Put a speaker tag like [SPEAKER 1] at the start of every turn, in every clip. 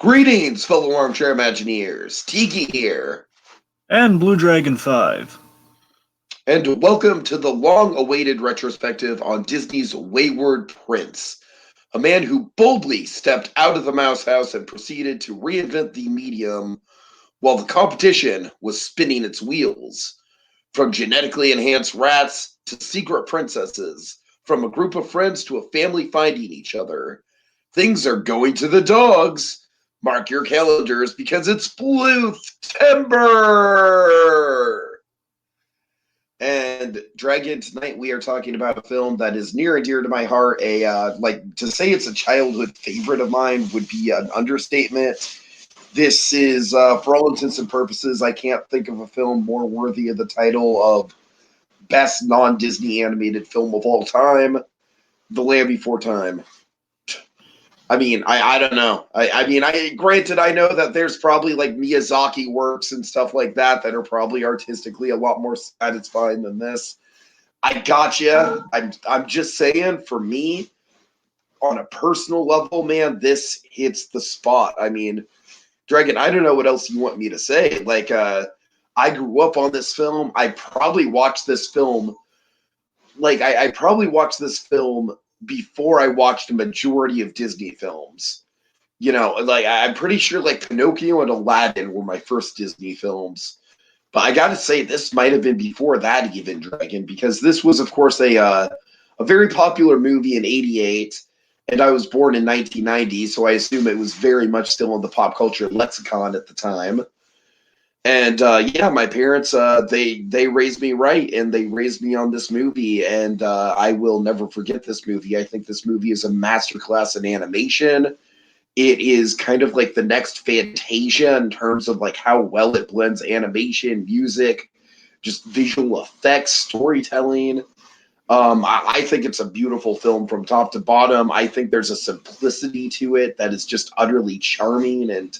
[SPEAKER 1] Greetings, fellow armchair Imagineers. Tiki here,
[SPEAKER 2] And Blue Dragon 5.
[SPEAKER 1] and welcome to the long-awaited retrospective on Disney's Wayward Prince, a man who boldly stepped out of the mouse house and proceeded to reinvent the medium while the competition was spinning its wheels. From genetically enhanced rats to secret princesses, from a group of friends to a family finding each other, things are going to the dogs. Mark your calendars because it's Bluth-Tember! And Dragon, tonight we are talking about a film that is near and dear to my heart. To say it's a childhood favorite of mine would be an understatement. This is, for all intents and purposes, I can't think of a film more worthy of the title of best non-Disney animated film of all time, The Land Before Time. I don't know. Granted, I know that there's probably like Miyazaki works and stuff like that that are probably artistically a lot more satisfying than this. I gotcha. I'm just saying, for me, on a personal level, man, this hits the spot. Dragon, I don't know what else you want me to say. I grew up on this film. I probably watched this film. I probably watched this film before I watched a majority of Disney films. I'm pretty sure like Pinocchio and Aladdin were my first Disney films. But I gotta say, this might have been before that even, Dragon, because this was, of course, a very popular movie in '88, and I was born in 1990, so I assume it was very much still in the pop culture lexicon at the time. And yeah, my parents they raised me right, and they raised me on this movie, and I will never forget this movie. I think this movie is a masterclass in animation. It is kind of like the next Fantasia in terms of like how well it blends animation, music, just visual effects, storytelling. I think it's a beautiful film from top to bottom. I think there's a simplicity to it that is just utterly charming, and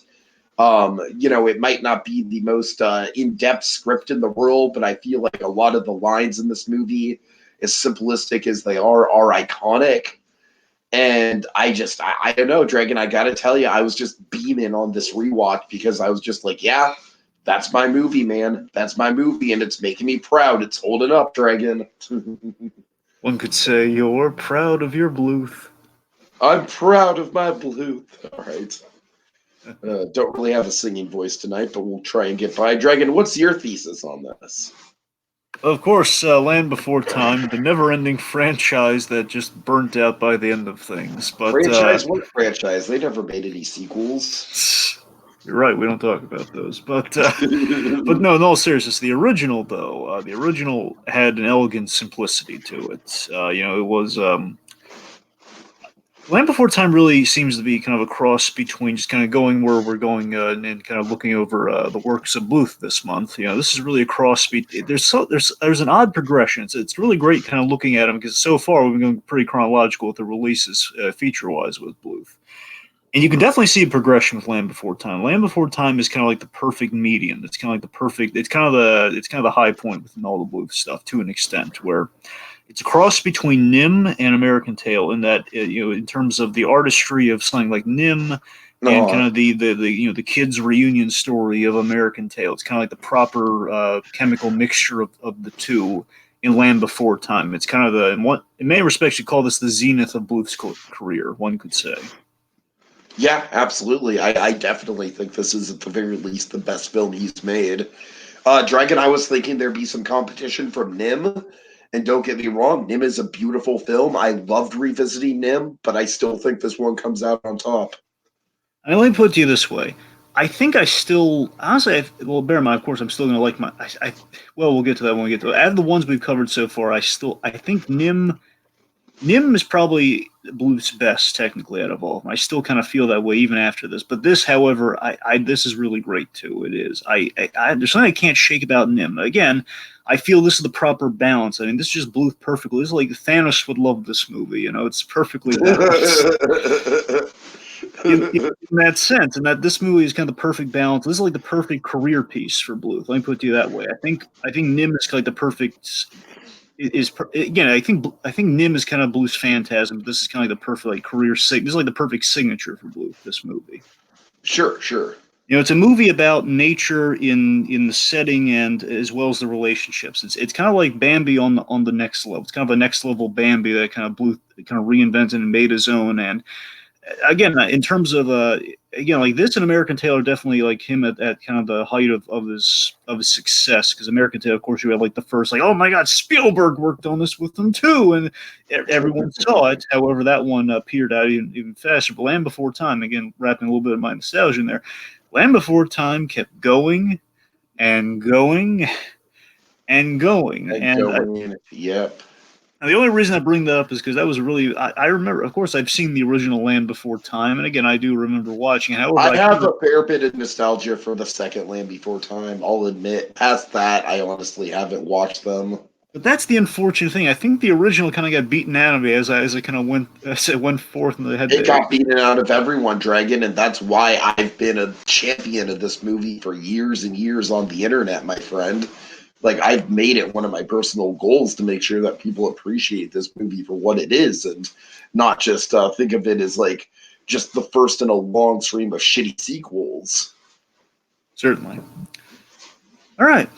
[SPEAKER 1] it might not be the most in-depth script in the world, but I feel like a lot of the lines in this movie, as simplistic as they are iconic. And I don't know, Dragon, I gotta tell you, I was just beaming on this rewatch because I was just like, yeah, that's my movie, man. That's my movie, and it's making me proud. It's holding up, Dragon.
[SPEAKER 2] One could say you're proud of your Bluth.
[SPEAKER 1] I'm proud of my Bluth. All right. Don't really have a singing voice tonight, but we'll try and get by. Dragon, what's your thesis on this?
[SPEAKER 2] Of course, Land Before Time, the never-ending franchise that just burnt out by the end of things. But
[SPEAKER 1] Franchise? What franchise? They never made any sequels.
[SPEAKER 2] you're right, we don't talk about those. But no, in all seriousness, the original though, the original had an elegant simplicity to it. It was Land Before Time really seems to be kind of a cross between just kind of going where we're going and kind of looking over the works of Bluth this month. This is really a cross. There's an odd progression. It's really great kind of looking at them because so far we've been going pretty chronological with the releases feature wise with Bluth. And you can definitely see a progression with Land Before Time. Land Before Time is kind of like the perfect medium. It's kind of like the perfect. It's kind of the high point within all the Bluth stuff to an extent where it's a cross between Nim and American Tail in that in terms of the artistry of something like Nim and kind of the kids reunion story of American Tail. It's kind of like the proper chemical mixture of the two in Land Before Time. It's kind of in many respects you call this the zenith of Bluth's career, one could say.
[SPEAKER 1] Yeah, absolutely. I definitely think this is at the very least the best film he's made. Dragon, I was thinking there'd be some competition from Nim. And don't get me wrong, Nim is a beautiful film. I loved revisiting Nim, but I still think this one comes out on top.
[SPEAKER 2] And let me put it to you this way. I think I still, honestly, well, bear in mind, of course, I'm still going to like well, we'll get to that when we get to it. Out of the ones we've covered so far, I think Nim is probably Bluth's best technically out of all. I still kind of feel that way even after this. But this, however, this is really great too. It is. There's something I can't shake about Nim. Again, I feel this is the proper balance. I mean, this is just Bluth perfectly. This is like Thanos would love this movie. It's perfectly balanced. in that sense, and that this movie is kind of the perfect balance. This is like the perfect career piece for Bluth. Let me put it to you that way. I think Nim is like the perfect again. I think Nim is kind of Bluth's phantasm, but this is kind of like the perfect like career sig. This is like the perfect signature for Bluth. This movie.
[SPEAKER 1] Sure, sure.
[SPEAKER 2] It's a movie about nature in the setting and as well as the relationships. It's kind of like Bambi on the next level. It's kind of a next level Bambi that kind of Bluth kind of reinvented and made his own. And again, in terms of again, like this and American Tail are definitely like him at kind of the height of his success. Because American Tail, of course, you had like the first like, oh my God, Spielberg worked on this with them too, and everyone saw it. However, that one petered out even faster. But Land Before Time, again, wrapping a little bit of my nostalgia in there. Land Before Time kept going and going and going,
[SPEAKER 1] Yep.
[SPEAKER 2] and the only reason I bring that up is because that was really I remember. Of course, I've seen the original Land Before Time, and again, I do remember watching it. However,
[SPEAKER 1] I have a fair bit of nostalgia for the second Land Before Time. I'll admit. Past that, I honestly haven't watched them.
[SPEAKER 2] but that's the unfortunate thing. I think the original kind of got beaten out of me as it kind of went forth, and they had
[SPEAKER 1] It got beaten out of everyone, Dragon, and that's why I've been a champion of this movie for years and years on the internet, my friend. Like, I've made it one of my personal goals to make sure that people appreciate this movie for what it is and not just think of it as like just the first in a long stream of shitty sequels.
[SPEAKER 2] certainly. All right.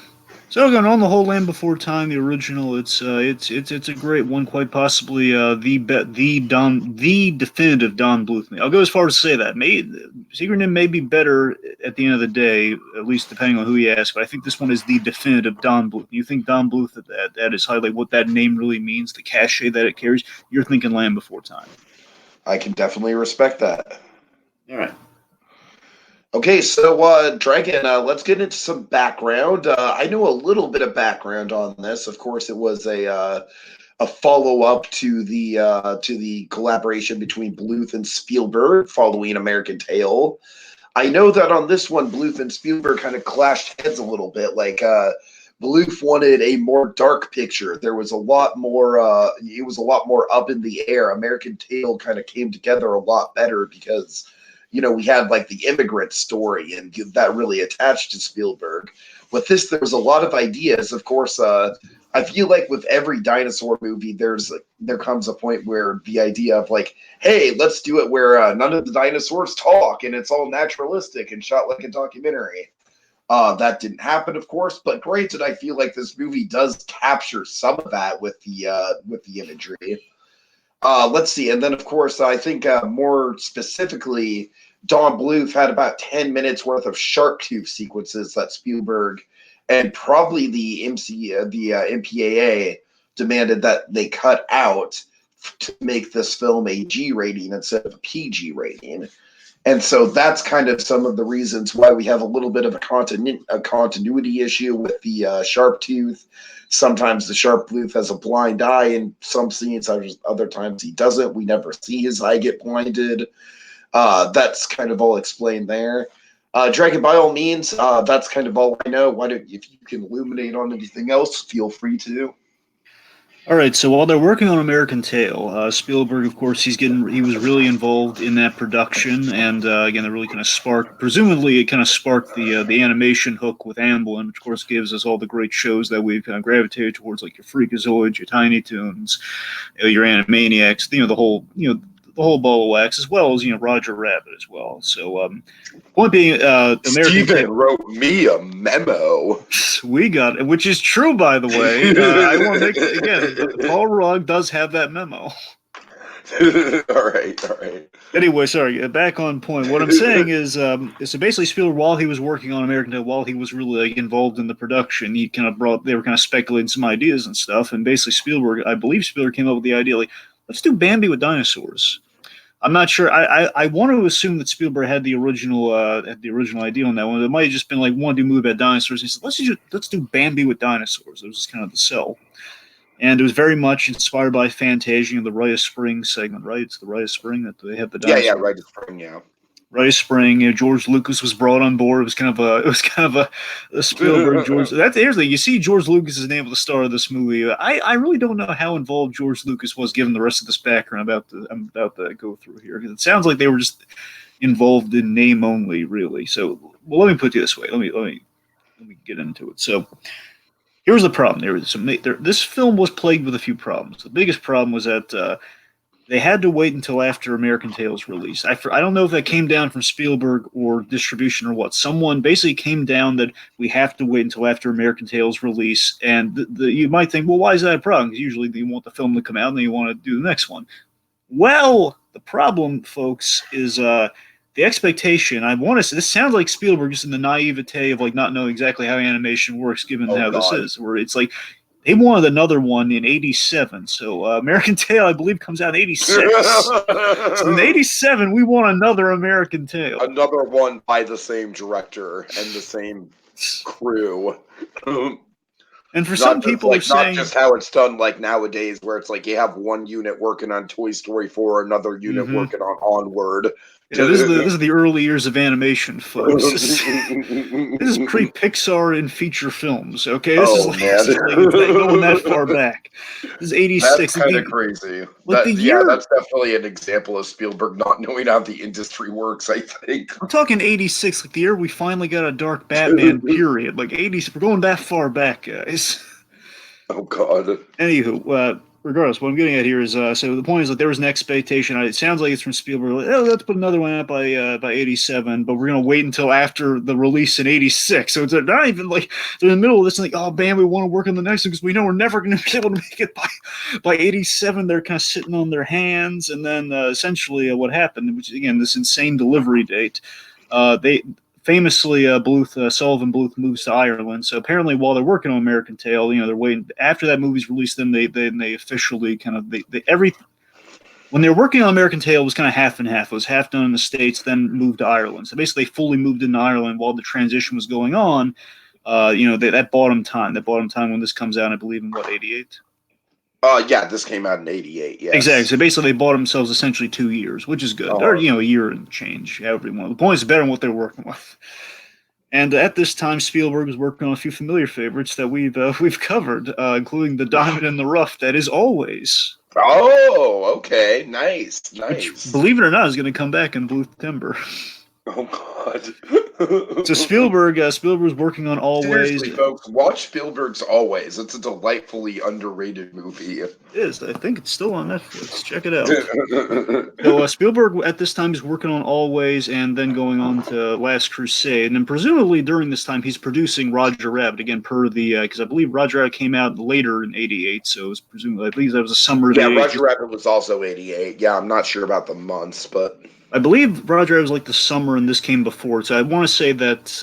[SPEAKER 2] So again, on the whole, Land Before Time, the original, it's a great one, quite possibly the definitive Don Bluth. I'll go as far as to say that Secret Nim may be better at the end of the day, at least depending on who you ask. But I think this one is the definitive Don Bluth. You think Don Bluth at its highlight, what that name really means, the cachet that it carries. You're thinking Land Before Time.
[SPEAKER 1] I can definitely respect that.
[SPEAKER 2] All right.
[SPEAKER 1] Okay, so Dragon, let's get into some background. I know a little bit of background on this. Of course, it was a follow up to the collaboration between Bluth and Spielberg following American Tail. I know that on this one, Bluth and Spielberg kind of clashed heads a little bit. Like Bluth wanted a more dark picture. There was a lot more. It was a lot more up in the air. American Tail kind of came together a lot better because we had like the immigrant story and that really attached to Spielberg. With this, there was a lot of ideas. Of course, I feel like with every dinosaur movie, there comes a point where the idea of like, hey, let's do it where none of the dinosaurs talk and it's all naturalistic and shot like a documentary. That didn't happen, of course, but granted, I feel like this movie does capture some of that with the imagery. Let's see, and then of course, I think more specifically, Don Bluth had about 10 minutes worth of shark tooth sequences that Spielberg and probably the MPAA demanded that they cut out to make this film a G rating instead of a PG rating. And so that's kind of some of the reasons why we have a little bit of a continuity issue with the sharp tooth. Sometimes the sharp Bluth has a blind eye in some scenes, other times he doesn't. We never see his eye get blinded. That's kind of all explained there. Dragon, by all means, that's kind of all I know. If you can illuminate on anything else, feel free to.
[SPEAKER 2] All right, so while they're working on American Tail, Spielberg, of course, he was really involved in that production, and again, it really kind of presumably, it kind of sparked the animation hook with Amblin, which of course gives us all the great shows that we've kind of gravitated towards, like your Freakazoids, your Tiny Toons, your Animaniacs, the whole ball of wax, as well as Roger Rabbit as well. So, point being, American
[SPEAKER 1] Steven wrote me a memo.
[SPEAKER 2] We got it, which is true, by the way. I want to make it again. Paul Rugg does have that memo.
[SPEAKER 1] All right.
[SPEAKER 2] Anyway, sorry. Back on point. What I'm saying is so basically Spielberg, while he was working on American Tail, while he was really involved in the production, they were kind of speculating some ideas and stuff, and basically I believe Spielberg came up with the idea like, let's do Bambi with dinosaurs. I'm not sure. I want to assume that Spielberg had the original idea on that one. It might have just been like one to move about dinosaurs. He said, let's do Bambi with dinosaurs. It was just kind of the sell, and it was very much inspired by Fantasia and the Rite of Spring segment. Right? It's the Rite of Spring that they have the dinosaurs.
[SPEAKER 1] Yeah, Rite of Spring. Yeah.
[SPEAKER 2] Rite of Spring. George Lucas was brought on board. It was kind of a Spielberg George. Here's the you see George Lucas is able to star of this movie. I really don't know how involved George Lucas was given the rest of this background I'm about to go through here. It sounds like they were just involved in name only, really. So, well, let me put it this way. Let me get into it. So, Here was the problem. This film was plagued with a few problems. The biggest problem was that they had to wait until after American Tail's release. I don't know if that came down from Spielberg or distribution or what. Someone basically came down that we have to wait until after American Tail's release. And you might think, well, why is that a problem? Because usually you want the film to come out and then you want to do the next one. Well, the problem, folks, is the expectation. I want to say this sounds like Spielberg just in the naivete of like not knowing exactly how animation works, given how this is, where it's like they wanted another one in '87. So American Tail, I believe, comes out in '86. So in '87, we want another American Tail,
[SPEAKER 1] another one by the same director and the same crew.
[SPEAKER 2] And for some people, are saying
[SPEAKER 1] not just how it's done like nowadays, where it's like you have one unit working on Toy Story 4, another unit working on Onward.
[SPEAKER 2] Yeah, this is the early years of animation, folks. This is pre-Pixar in feature films. Okay, this is going that far back. This is '86.
[SPEAKER 1] That's kind of crazy. That's definitely an example of Spielberg not knowing how the industry works, I think.
[SPEAKER 2] I'm talking '86, like the year we finally got a dark Batman period. Like '80s, we're going that far back, guys.
[SPEAKER 1] Oh God.
[SPEAKER 2] Anywho, regardless, what I'm getting at here is, so the point is that there was an expectation. It sounds like it's from Spielberg. Like, let's put another one out by '87, but we're gonna wait until after the release in '86. So it's not even like they're in the middle of this, and like, oh man, we want to work on the next one because we know we're never gonna be able to make it by '87. They're kind of sitting on their hands, and then essentially what happened, which again, this insane delivery date, they. Famously, Sullivan Bluth moves to Ireland. So apparently, while they're working on American Tail, they're waiting after that movie's released. Then they officially kind of when they were working on American Tail, it was kind of half and half. It was half done in the States, then moved to Ireland. So basically, they fully moved into Ireland while the transition was going on. That bought them time. That bought them time when this comes out. I believe in '88.
[SPEAKER 1] Yeah, this came out in '88. Yeah,
[SPEAKER 2] exactly. So basically, they bought themselves essentially 2 years, which is good. Or a year and change, however you want. The point is better than what they're working with. And at this time, Spielberg was working on a few familiar favorites that we've covered, including The Diamond in the Rough. That is Always.
[SPEAKER 1] Oh, okay, nice.
[SPEAKER 2] Which, believe it or not, is going to come back in Bluth-Tember.
[SPEAKER 1] Oh God.
[SPEAKER 2] So Spielberg was working on Always.
[SPEAKER 1] Seriously, folks, watch Spielberg's Always. It's a delightfully underrated movie.
[SPEAKER 2] It is. I think it's still on Netflix. Check it out. So Spielberg at this time is working on Always, and then going on to Last Crusade, and then presumably during this time he's producing Roger Rabbit again, per the because I believe Roger Rabbit came out later in '88, so it was presumably I believe that was a summer.
[SPEAKER 1] Yeah, Roger Rabbit was also '88. Yeah, I'm not sure about the months, but.
[SPEAKER 2] I believe Roger Rabbit was like the summer, and this came before. So I want to say that.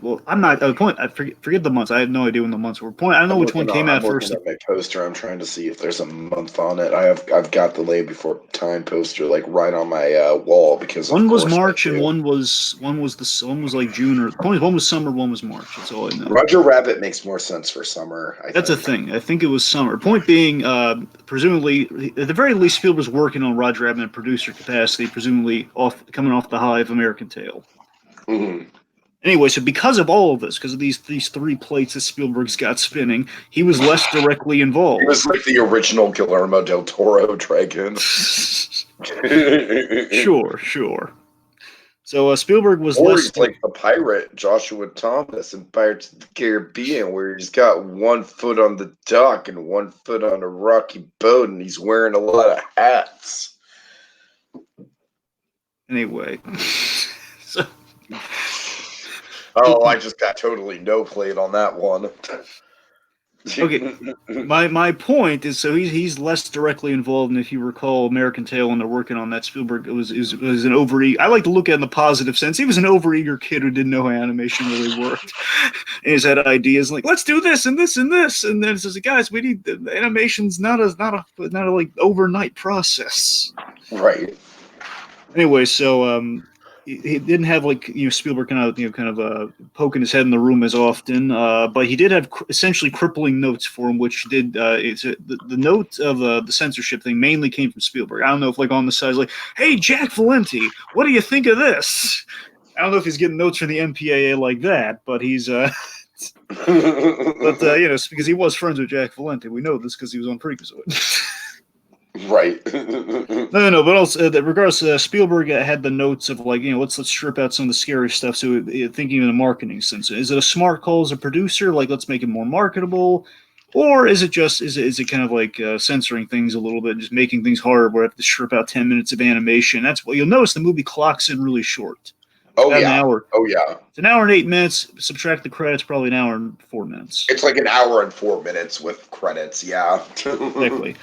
[SPEAKER 2] Well, I'm not. I forget the months. I have no idea when the months were. I don't know which one came out first.
[SPEAKER 1] I'm looking at my poster. I'm trying to see if there's a month on it. I've got the Lay Before Time poster like right on my wall because
[SPEAKER 2] one was March and one was like June, or one was summer, one was March. That's all I know.
[SPEAKER 1] Roger Rabbit makes more sense for summer.
[SPEAKER 2] That's a thing. I think it was summer. Point being, presumably, at the very least, Spielberg's working on Roger Rabbit in producer capacity, presumably coming off the high of American Tail.
[SPEAKER 1] Mm-hmm.
[SPEAKER 2] Anyway, so because of all of this, because of these three plates that Spielberg's got spinning, he was less directly involved.
[SPEAKER 1] He was like the original Guillermo del Toro dragon.
[SPEAKER 2] Sure. So Spielberg was
[SPEAKER 1] he's like the pirate Joshua Thomas in Pirates of the Caribbean, where he's got 1 foot on the dock and 1 foot on a rocky boat, and he's wearing a lot of hats.
[SPEAKER 2] Anyway, so.
[SPEAKER 1] Oh, I just got totally no played on that one.
[SPEAKER 2] Okay, my point is, so he's less directly involved, and if you recall American Tail when they're working on that, Spielberg was an overeager. I like to look at it in the positive sense. He was an overeager kid who didn't know how animation really worked, and he's had ideas like, let's do this and this and this, and then it says, guys, we need animation's not a like overnight process,
[SPEAKER 1] right?
[SPEAKER 2] Anyway, so he didn't have like Spielberg kind of poking his head in the room as often, but he did have essentially crippling notes for him, which did the note of the censorship thing mainly came from Spielberg. I don't know if like on the side like, hey Jack Valenti, what do you think of this? I don't know if he's getting notes from the MPAA like that, but he's because he was friends with Jack Valenti. We know this because he was on Freakazoid.
[SPEAKER 1] Right.
[SPEAKER 2] No, but also regardless, Spielberg had the notes of like, let's strip out some of the scary stuff. So thinking in a marketing sense, is it a smart call as a producer? Like, let's make it more marketable, or is it just is it kind of like censoring things a little bit, just making things harder? Where I have to strip out 10 minutes of animation. That's what you'll notice. The movie clocks in really short.
[SPEAKER 1] Oh
[SPEAKER 2] About an
[SPEAKER 1] yeah.
[SPEAKER 2] hour.
[SPEAKER 1] Oh yeah.
[SPEAKER 2] It's an hour and 8 minutes. Subtract the credits, probably an hour and 4 minutes.
[SPEAKER 1] It's like an hour and 4 minutes with credits. Yeah.
[SPEAKER 2] Exactly.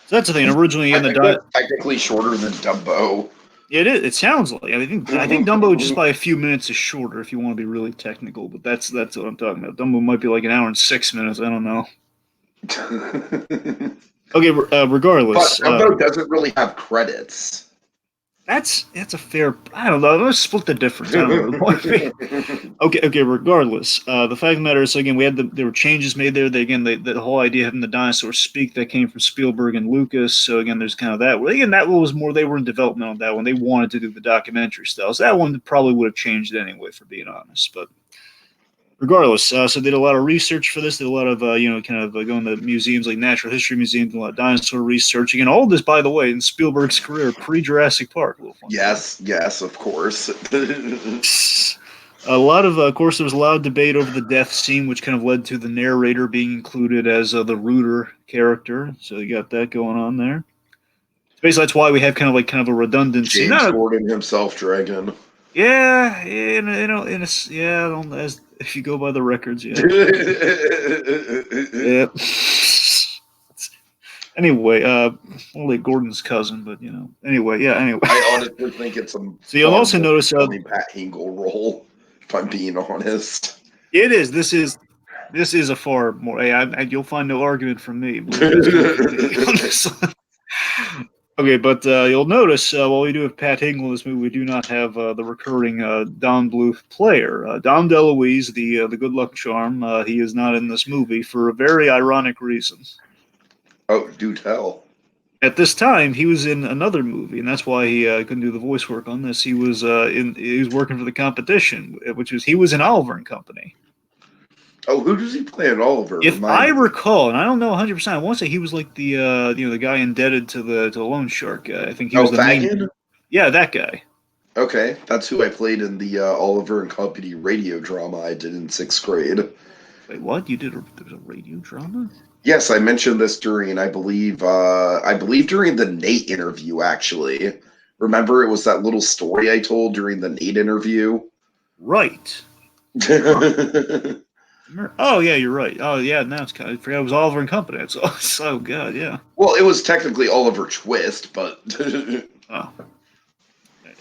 [SPEAKER 2] So that's the thing. Originally
[SPEAKER 1] I
[SPEAKER 2] in the
[SPEAKER 1] think that's technically shorter than Dumbo.
[SPEAKER 2] it is. It sounds like. I think Dumbo just by a few minutes is shorter if you want to be really technical. But that's what I'm talking about. Dumbo might be like an hour and 6 minutes. I don't know. Okay.
[SPEAKER 1] But
[SPEAKER 2] Regardless,
[SPEAKER 1] Dumbo doesn't really have credits.
[SPEAKER 2] that's a fair. I don't know. Let's split the difference. I don't know. Okay. Regardless, the fact of the matter is, again, there were changes made there. The whole idea of having the dinosaurs speak that came from Spielberg and Lucas. So again, there's kind of that. Well, again, that one was more. They were in development on that one. They wanted to do the documentary style. So that one probably would have changed anyway, for being honest. But regardless, so did a lot of research for this. Did a lot of going to museums like Natural History Museums, a lot of dinosaur research. Again, all of this, by the way, in Spielberg's career pre-Jurassic Park. A little fun.
[SPEAKER 1] Yes, of course.
[SPEAKER 2] A lot of course, there was a lot of debate over the death scene, which kind of led to the narrator being included as the Rooter character. So you got that going on there. Basically, that's why we have kind of a redundant scene.
[SPEAKER 1] James Gordon himself, Dragon.
[SPEAKER 2] Yeah, as if you go by the records, yeah. Yeah. Anyway, only Gordon's cousin, but Anyway, yeah. Anyway,
[SPEAKER 1] I honestly think it's a.
[SPEAKER 2] So you'll also notice
[SPEAKER 1] Pat Hingle role. If I'm being honest,
[SPEAKER 2] it is. This is a far more. You'll find no argument from me. Okay, but you'll notice while we do have Pat Hingle in this movie, we do not have the recurring Don Bluth player. Dom DeLuise, the good luck charm, he is not in this movie for a very ironic reason.
[SPEAKER 1] Oh, do tell.
[SPEAKER 2] At this time, he was in another movie, and that's why he couldn't do the voice work on this. He was working for the competition, he was in Oliver and Company.
[SPEAKER 1] Oh, who does he play in Oliver?
[SPEAKER 2] If I recall, and I don't know 100%, I want to say he was like the guy indebted to the loan shark guy. I think he was the main. Yeah, that guy.
[SPEAKER 1] Okay, that's who I played in the Oliver and Company radio drama I did in 6th grade.
[SPEAKER 2] Wait, what? You did? There was a radio drama?
[SPEAKER 1] Yes, I mentioned this during, I believe during the Nate interview. Actually, remember it was that little story I told during the Nate interview.
[SPEAKER 2] Right. Oh yeah, you're right. Oh yeah, now it's I forgot it was Oliver and Company. It's so good, yeah.
[SPEAKER 1] Well, it was technically Oliver Twist, but
[SPEAKER 2] oh.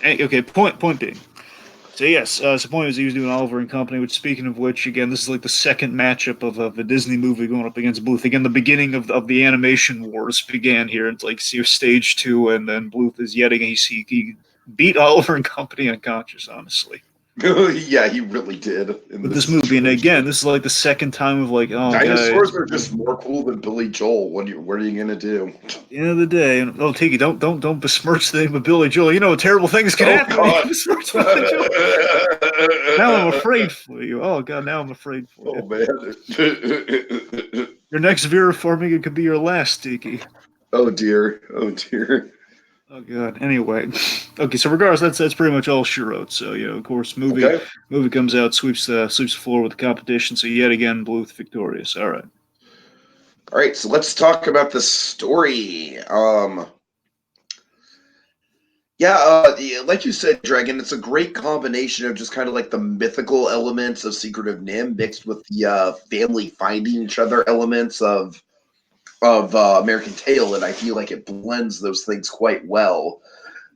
[SPEAKER 2] Okay. Point being. So yes, the point is he was doing Oliver and Company. Which, speaking of which, again, this is like the second matchup of a Disney movie going up against Bluth. Again, the beginning of the animation wars began here. It's like stage 2, and then Bluth is yet again he beat Oliver and Company unconscious. Honestly.
[SPEAKER 1] Yeah, he really did.
[SPEAKER 2] With this movie, and again, this is like the second time of like, oh,
[SPEAKER 1] dinosaurs are just more cool than Billy Joel. What are you gonna do?
[SPEAKER 2] At the end of the day, Tiki, don't besmirch the name of Billy Joel. You know terrible things can happen. When you besmirch Billy Joel. Now I'm afraid for you. Oh God, now I'm afraid for you.
[SPEAKER 1] Oh man,
[SPEAKER 2] your next Vera Farmiga could be your last, Tiki.
[SPEAKER 1] Oh dear.
[SPEAKER 2] Oh God. Anyway, okay. So regardless, that's pretty much all she wrote. So of course, movie comes out, sweeps the floor with the competition. So yet again, Bluth victorious. All right.
[SPEAKER 1] So let's talk about the story. Like you said, Dragon, it's a great combination of just kind of like the mythical elements of Secret of Nim mixed with the family finding each other elements of American Tail, and I feel like it blends those things quite well.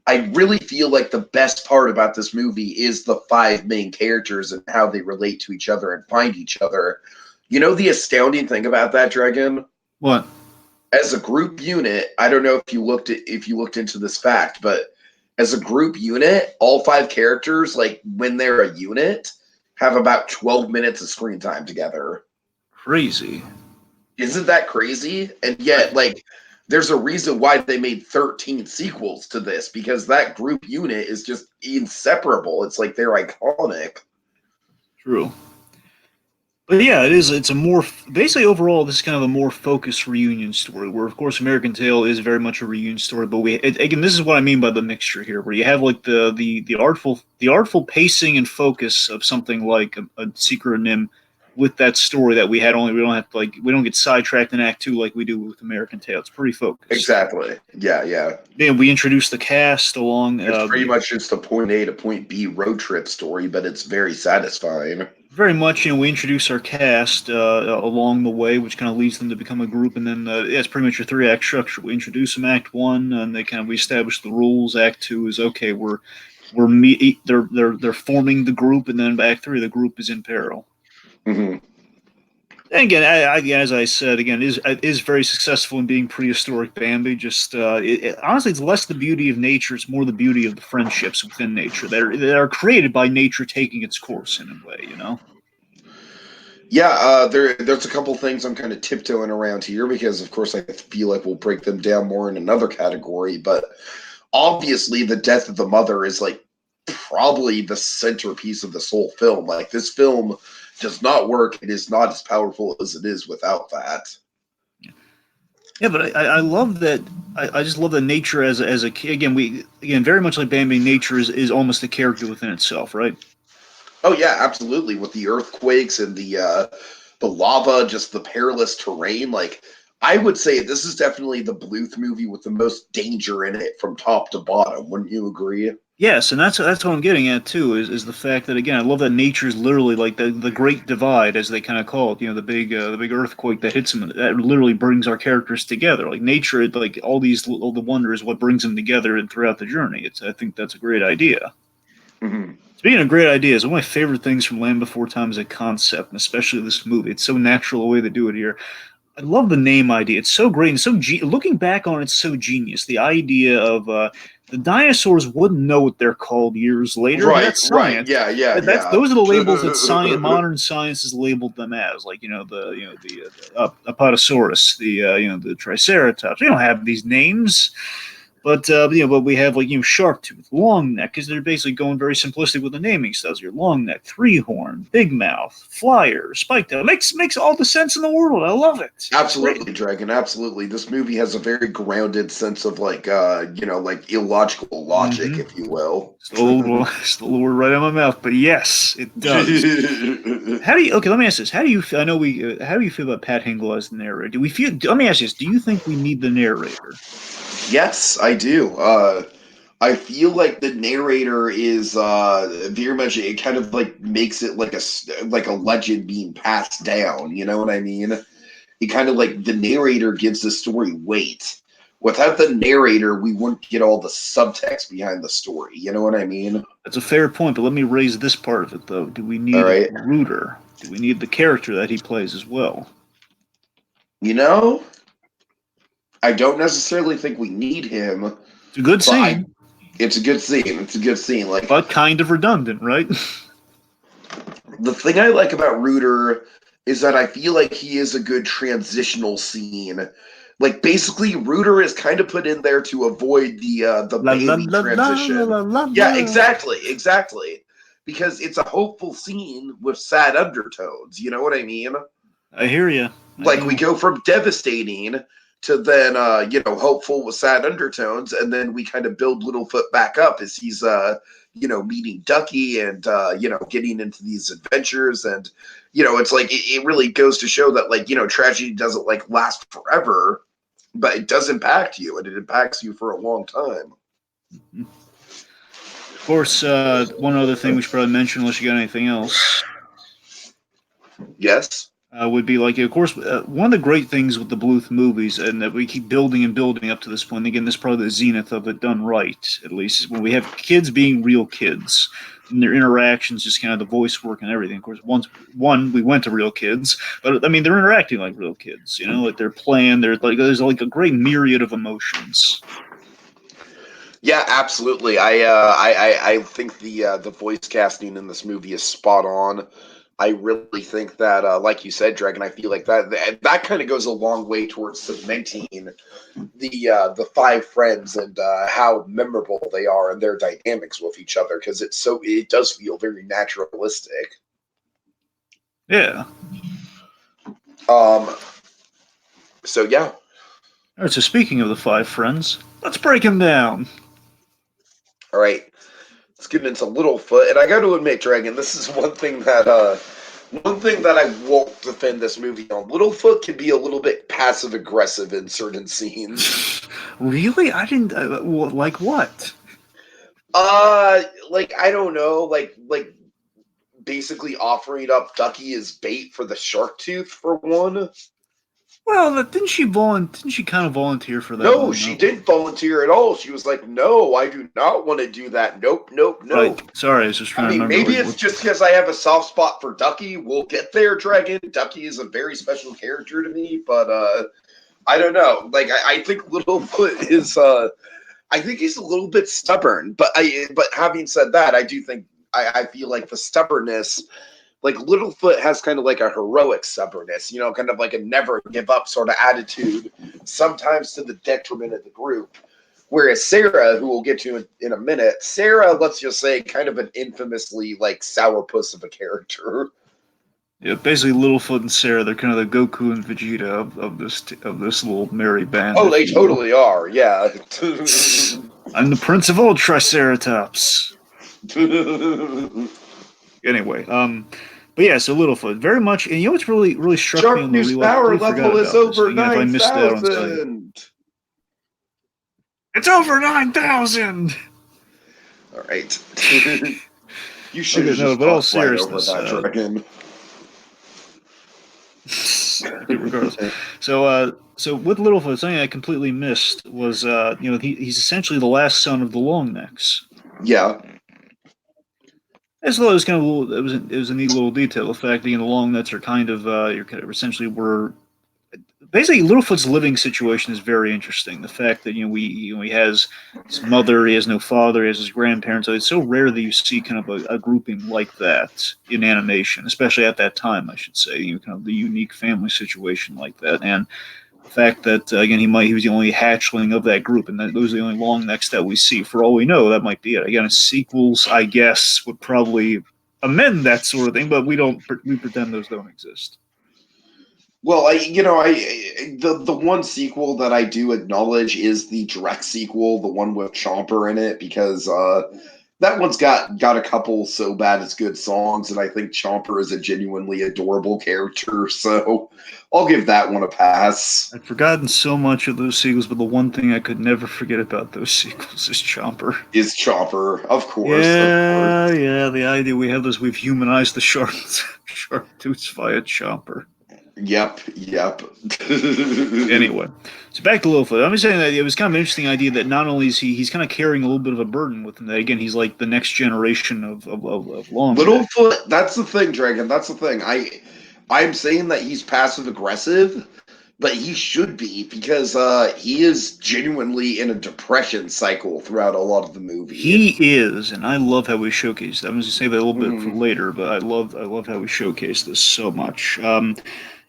[SPEAKER 1] I really feel like the best part about this movie is the 5 main characters and how they relate to each other and find each other. You know the astounding thing about that, Dragon?
[SPEAKER 2] What?
[SPEAKER 1] As a group unit, I don't know if you looked into this fact, but as a group unit, all 5 characters, like when they're a unit, have about 12 minutes of screen time together.
[SPEAKER 2] Crazy.
[SPEAKER 1] Isn't that crazy? And yet, like, there's a reason why they made 13 sequels to this, because that group unit is just inseparable. It's like they're iconic.
[SPEAKER 2] True. But yeah, it is. It's a more basically overall. This is kind of a more focused reunion story, where of course American Tail is very much a reunion story. But again, this is what I mean by the mixture here, where you have like the artful pacing and focus of something like a Secret of Nim, with that story that we had. Only we don't have to, like, we don't get sidetracked in Act Two like we do with American Tail. It's pretty focused.
[SPEAKER 1] Exactly. Yeah, yeah.
[SPEAKER 2] Then we introduce the cast along.
[SPEAKER 1] It's pretty much just a point A to point B road trip story, but it's very satisfying.
[SPEAKER 2] Very much, we introduce our cast along the way, which kind of leads them to become a group, and then yeah, it's pretty much your three-act structure. We introduce them Act One, and we establish the rules. Act Two is okay. They're forming the group, and then Act Three, the group is in peril.
[SPEAKER 1] Mm-hmm.
[SPEAKER 2] And again, as I said, again, is very successful in being prehistoric Bambi. Just honestly, it's less the beauty of nature; it's more the beauty of the friendships within nature that are created by nature taking its course in a way.
[SPEAKER 1] Yeah, there's a couple things I'm kind of tiptoeing around here because, of course, I feel like we'll break them down more in another category. But obviously, the death of the mother is like probably the centerpiece of this whole film. Like this film does not work. It is not as powerful as it is without that.
[SPEAKER 2] Yeah, but I love that. I just love that nature as a again very much like Bambi. Nature is almost a character within itself, right?
[SPEAKER 1] Oh yeah, absolutely. With the earthquakes and the lava, just the perilous terrain. Like I would say, this is definitely the Bluth movie with the most danger in it from top to bottom. Wouldn't you agree?
[SPEAKER 2] Yes, and that's what I'm getting at too. Is the fact that again I love that nature is literally like the Great Divide, as they kind of call it. The big earthquake that hits them, that literally brings our characters together. Like nature, like all the wonder is what brings them together and throughout the journey. I think that's a great idea.
[SPEAKER 1] Mm-hmm.
[SPEAKER 2] Speaking of great ideas, one of my favorite things from Land Before Time is a concept, and especially this movie. It's so natural the way they do it here. I love the name idea. It's so great and looking back on it, it's so genius. The idea of the dinosaurs wouldn't know what they're called years later. But
[SPEAKER 1] Right,
[SPEAKER 2] that's
[SPEAKER 1] right.
[SPEAKER 2] science.
[SPEAKER 1] Yeah, yeah, yeah.
[SPEAKER 2] Those are the labels that modern science has labeled them as. Like the Apatosaurus, the Triceratops. We don't have these names. But we have sharp tooth, long neck, because they're basically going very simplistic with the naming styles. Your long neck, three horn, big mouth, flyer, spike tail. Makes all the sense in the world. I love it.
[SPEAKER 1] Absolutely, Dragon. Absolutely. This movie has a very grounded sense of like illogical logic,
[SPEAKER 2] Mm-hmm.
[SPEAKER 1] if you will.
[SPEAKER 2] Stole the word right out of my mouth, but yes, it does. Okay, let me ask this. How do you feel? I know how do you feel about Pat Hingle as the narrator? Do we feel? Let me ask you this. Do you think we need the narrator?
[SPEAKER 1] Yes, I do. I feel like the narrator is very much. It kind of like makes it like a legend being passed down. You know what I mean? It kind of like the narrator gives the story weight. Without the narrator, we wouldn't get all the subtext behind the story. You know what I mean?
[SPEAKER 2] That's a fair point, but let me raise this part of it though. Do we need
[SPEAKER 1] All right.
[SPEAKER 2] a rooter? Do we need the character that he plays as well?
[SPEAKER 1] You know, I don't necessarily think we need him.
[SPEAKER 2] It's a good scene.
[SPEAKER 1] It's a good scene. It's a good scene. Like,
[SPEAKER 2] but kind of redundant, right?
[SPEAKER 1] the thing I like about Rooter is that I feel like he is a good transitional scene. Like basically, Rooter is kind of put in there to avoid the Bambi transition. Yeah, exactly. Because it's a hopeful scene with sad undertones. You know what I mean?
[SPEAKER 2] I hear you.
[SPEAKER 1] Like we go from devastating to then hopeful with sad undertones, and then we kind of build Littlefoot back up as he's meeting Ducky and getting into these adventures, and it's like it really goes to show that like tragedy doesn't like last forever, but it does impact you, and it impacts you for a long time.
[SPEAKER 2] Of course, one other thing we should probably mention, unless you got anything else.
[SPEAKER 1] Yes.
[SPEAKER 2] Would be like, of course, one of the great things with the Bluth movies, and that we keep building and building up to this point. Again, this is probably the zenith of it done right, at least, is when we have kids being real kids, and their interactions, just kind of the voice work and everything. Of course, we went to real kids, but I mean, they're interacting like real kids. Like they're playing. There's like a great myriad of emotions.
[SPEAKER 1] Yeah, absolutely. I think the voice casting in this movie is spot on. I really think that, like you said, Dragon, I feel like that kind of goes a long way towards cementing the five friends and how memorable they are and their dynamics with each other, because it does feel very naturalistic.
[SPEAKER 2] Yeah.
[SPEAKER 1] Um. So yeah.
[SPEAKER 2] All right, so speaking of the five friends, let's break them down.
[SPEAKER 1] All right. Let's get into Littlefoot, and I got to admit, Dragon, this is one thing that I won't defend this movie on. Littlefoot can be a little bit passive aggressive in certain scenes.
[SPEAKER 2] Really? I didn't. Like what?
[SPEAKER 1] Like I don't know, like basically offering up Ducky as bait for the shark tooth for one.
[SPEAKER 2] Well, didn't she kind of volunteer for that
[SPEAKER 1] No,
[SPEAKER 2] one?
[SPEAKER 1] she
[SPEAKER 2] No.
[SPEAKER 1] didn't volunteer at all. She was like, "No, I do not want to do that. Nope, nope,
[SPEAKER 2] Right.
[SPEAKER 1] nope."
[SPEAKER 2] Sorry, I was just
[SPEAKER 1] I
[SPEAKER 2] trying to
[SPEAKER 1] mean,
[SPEAKER 2] remember.
[SPEAKER 1] maybe it's just because I have a soft spot for Ducky. We'll get there, Dragon. Ducky is a very special character to me, but I don't know. Like, I think Littlefoot is. I think he's a little bit stubborn, but having said that, I do think I feel like the stubbornness, like Littlefoot has kind of like a heroic stubbornness, you know, kind of like a never give up sort of attitude, sometimes to the detriment of the group. Whereas Sarah, who we'll get to in a minute, Sarah, let's just say, kind of an infamously like sourpuss of a character.
[SPEAKER 2] Yeah, basically Littlefoot and Sarah, they're kind of the Goku and Vegeta of this little merry band.
[SPEAKER 1] Oh,
[SPEAKER 2] If
[SPEAKER 1] they
[SPEAKER 2] you will.
[SPEAKER 1] totally are, yeah.
[SPEAKER 2] I'm the Prince of all Triceratops. Anyway, but yeah, so Littlefoot, very much, and you know what's really struck me
[SPEAKER 1] Shark
[SPEAKER 2] on the
[SPEAKER 1] News
[SPEAKER 2] rewatch? I
[SPEAKER 1] power
[SPEAKER 2] completely forgot
[SPEAKER 1] level is
[SPEAKER 2] about this.
[SPEAKER 1] over
[SPEAKER 2] Again, if I missed that on site,
[SPEAKER 1] 9,000.
[SPEAKER 2] it's over 9,000.
[SPEAKER 1] All right. You should
[SPEAKER 2] Okay,
[SPEAKER 1] have
[SPEAKER 2] no,
[SPEAKER 1] just
[SPEAKER 2] but all
[SPEAKER 1] talked right over
[SPEAKER 2] seriousness,
[SPEAKER 1] that, Dragon.
[SPEAKER 2] regardless. So with Littlefoot, something I completely missed was, he's essentially the last son of the Longnecks.
[SPEAKER 1] Yeah.
[SPEAKER 2] I just thought it was kind of a little, it was a neat little detail. The fact that the Longnecks are kind of you're kind of essentially were basically Littlefoot's living situation is very interesting. The fact that he has his mother, he has no father, he has his grandparents. So it's so rare that you see kind of a grouping like that in animation, especially at that time. I should say, kind of the unique family situation like that, and the fact that again he was the only hatchling of that group, and that those are the only long necks that we see. For all we know, that might be it. Again, sequels, I guess, would probably amend that sort of thing, but we pretend those don't exist.
[SPEAKER 1] Well, the one sequel that I do acknowledge is the direct sequel, the one with Chomper in it, because that one's got a couple so bad it's good songs, and I think Chomper is a genuinely adorable character, so I'll give that one a pass.
[SPEAKER 2] I'd forgotten so much of those sequels, but the one thing I could never forget about those sequels is Chomper.
[SPEAKER 1] Is Chomper, of course, of
[SPEAKER 2] Yeah,
[SPEAKER 1] course.
[SPEAKER 2] yeah. The idea we have is we've humanized the shark tooths via Chomper.
[SPEAKER 1] Yep, yep.
[SPEAKER 2] Anyway, so back to Littlefoot. I'm just saying that it was kind of an interesting idea that not only is he's kind of carrying a little bit of a burden with him. That again, he's like the next generation of long neck.
[SPEAKER 1] Littlefoot, that's the thing, Dragon. That's the thing. I'm saying that he's passive aggressive, but he should be because he is genuinely in a depression cycle throughout a lot of the movie.
[SPEAKER 2] He is, and I love how we showcase. I'm going to say that a little bit for
[SPEAKER 1] Mhm.
[SPEAKER 2] later, but I love how we showcase this so much.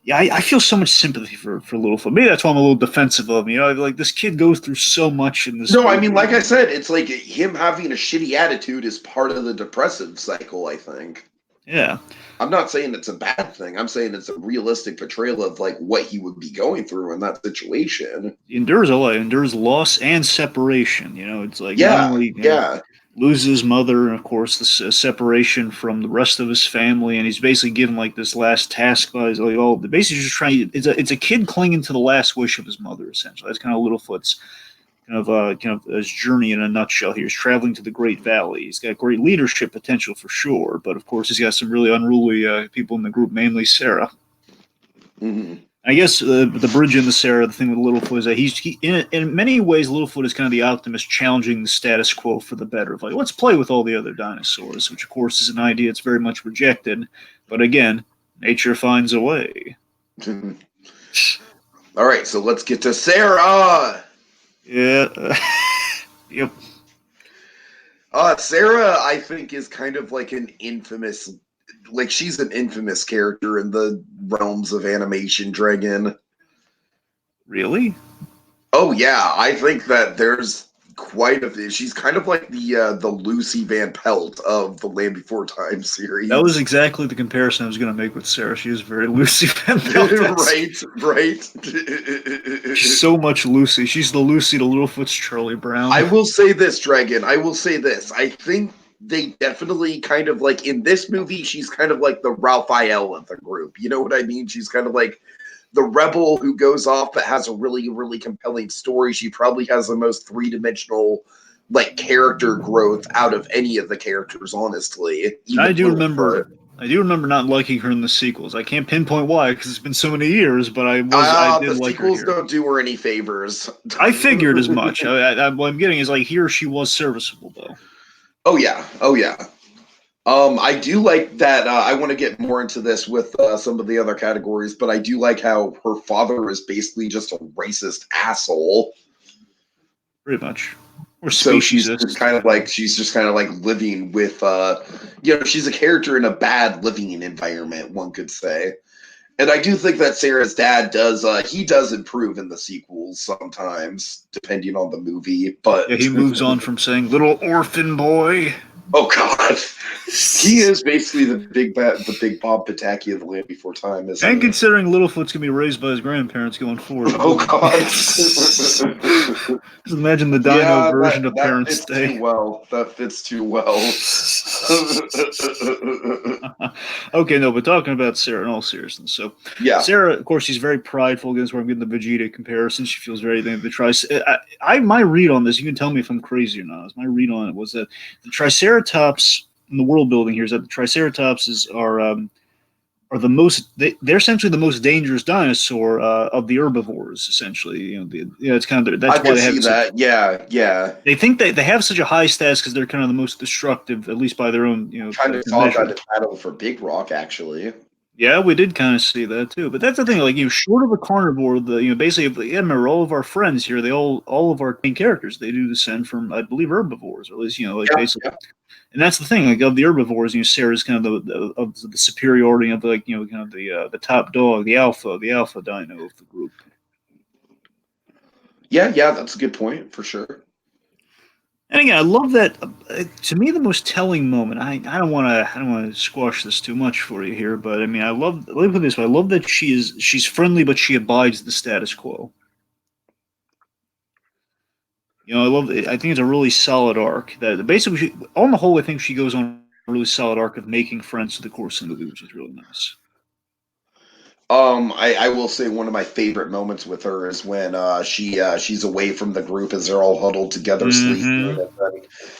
[SPEAKER 2] Yeah, I feel so much sympathy for Littlefoot. Maybe that's why I'm a little defensive of him. Like this kid goes through so much in this
[SPEAKER 1] No, I mean,
[SPEAKER 2] movie.
[SPEAKER 1] like I said, it's like him having a shitty attitude is part of the depressive cycle, I think.
[SPEAKER 2] Yeah,
[SPEAKER 1] I'm not saying it's a bad thing. I'm saying it's a realistic portrayal of like what he would be going through in that situation.
[SPEAKER 2] he endures a lot. He endures loss and separation. It's like not
[SPEAKER 1] Yeah,
[SPEAKER 2] only
[SPEAKER 1] yeah.
[SPEAKER 2] loses his mother, and of course, the separation from the rest of his family, and he's basically given like this last task by his like, oh, basically just trying. It's a kid clinging to the last wish of his mother. Essentially, that's kind of Littlefoot's kind of his journey in a nutshell. He was traveling to the Great Valley. He's got great leadership potential for sure, but of course, he's got some really unruly people in the group, mainly Sarah.
[SPEAKER 1] Mhm.
[SPEAKER 2] I guess the bridge into Sarah, the thing with Littlefoot is that in many ways, Littlefoot is kind of the optimist challenging the status quo for the better. Of like, let's play with all the other dinosaurs, which of course is an idea that's very much rejected. But again, nature finds a way.
[SPEAKER 1] All right, so let's get to Sarah.
[SPEAKER 2] Yeah. Yep.
[SPEAKER 1] Sarah, I think, is kind of like she's an infamous character in the realms of animation, Dragon.
[SPEAKER 2] Really?
[SPEAKER 1] Oh yeah, I think that quite a bit. She's kind of like the Lucy Van Pelt of the Land Before Time
[SPEAKER 2] That was
[SPEAKER 1] series.
[SPEAKER 2] exactly the comparison I was going to make with Sarah. She is very Lucy Van
[SPEAKER 1] Right.
[SPEAKER 2] She's so much Lucy. She's the Lucy to Littlefoot's Charlie Brown.
[SPEAKER 1] I will say this, Dragon. I will say this. I think they definitely kind of like in this movie, she's kind of like the Raphael of the group. You know what I mean? She's kind of like the rebel who goes off but has a really, really compelling story. She probably has the most three-dimensional like character growth out of any of the characters, honestly.
[SPEAKER 2] I do
[SPEAKER 1] Littlefoot.
[SPEAKER 2] remember not liking her in the sequels. I can't pinpoint why because it's been so many years, but I did
[SPEAKER 1] The
[SPEAKER 2] like her
[SPEAKER 1] sequels
[SPEAKER 2] here.
[SPEAKER 1] don't do her any favors.
[SPEAKER 2] I figured as much. What I'm getting is like here she was serviceable though.
[SPEAKER 1] Oh yeah. I do like that. I want to get more into this with some of the other categories, but I do like how her father is basically just a racist asshole.
[SPEAKER 2] Pretty much. Or
[SPEAKER 1] So she's
[SPEAKER 2] speciesist.
[SPEAKER 1] just kind of like living with, she's a character in a bad living environment, one could say. And I do think that Sarah's dad he does improve in the sequels sometimes, depending on the movie. But
[SPEAKER 2] Yeah, he moves on from saying "little orphan boy."
[SPEAKER 1] oh God, he is basically the big Bob Pataki of the Land Before Time, isn't
[SPEAKER 2] And
[SPEAKER 1] he?
[SPEAKER 2] considering Littlefoot's gonna be raised by his grandparents going forward.
[SPEAKER 1] Oh God.
[SPEAKER 2] Just imagine the Dino version of
[SPEAKER 1] that
[SPEAKER 2] Parents
[SPEAKER 1] fits
[SPEAKER 2] Day.
[SPEAKER 1] too well. That fits too well.
[SPEAKER 2] Okay, no, but talking about Sarah in all seriousness. So
[SPEAKER 1] Yeah.
[SPEAKER 2] Sarah, of course, she's very prideful. Against where I'm getting the Vegeta comparison. She feels very my read on this. You can tell me if I'm crazy or not. My read on it was that the Triceratops in the world building here is that the Triceratops are the most. They're essentially the most dangerous dinosaur of the herbivores. Essentially, it's kind of that's
[SPEAKER 1] I
[SPEAKER 2] why
[SPEAKER 1] can
[SPEAKER 2] they have
[SPEAKER 1] see that. Yeah.
[SPEAKER 2] they think they have such a high status because they're kind of the most destructive, at least by their own,
[SPEAKER 1] Kind of saw that in Battle for Big Rock, actually.
[SPEAKER 2] Yeah, we did kind of see that too. But that's the thing, like short of a carnivore, basically, remember all of our friends here, all of our main characters, they do descend from, I believe, herbivores, or at least basically. Yeah. And that's the thing, like of the herbivores, Sarah's kind of the superiority of kind of the top dog, the alpha dino of the group.
[SPEAKER 1] Yeah, that's a good point for sure.
[SPEAKER 2] And again, I love that. To me, the most telling moment. I don't want to squash this too much for you here, but I mean, let me put it this way. I love that she's friendly, but she abides the status quo. I love it. I think it's a really solid arc. That basically, on the whole, I think she goes on a really solid arc of making friends through the course of the movie, which is really nice.
[SPEAKER 1] I will say one of my favorite moments with her is when she's away from the group as they're all huddled together sleeping.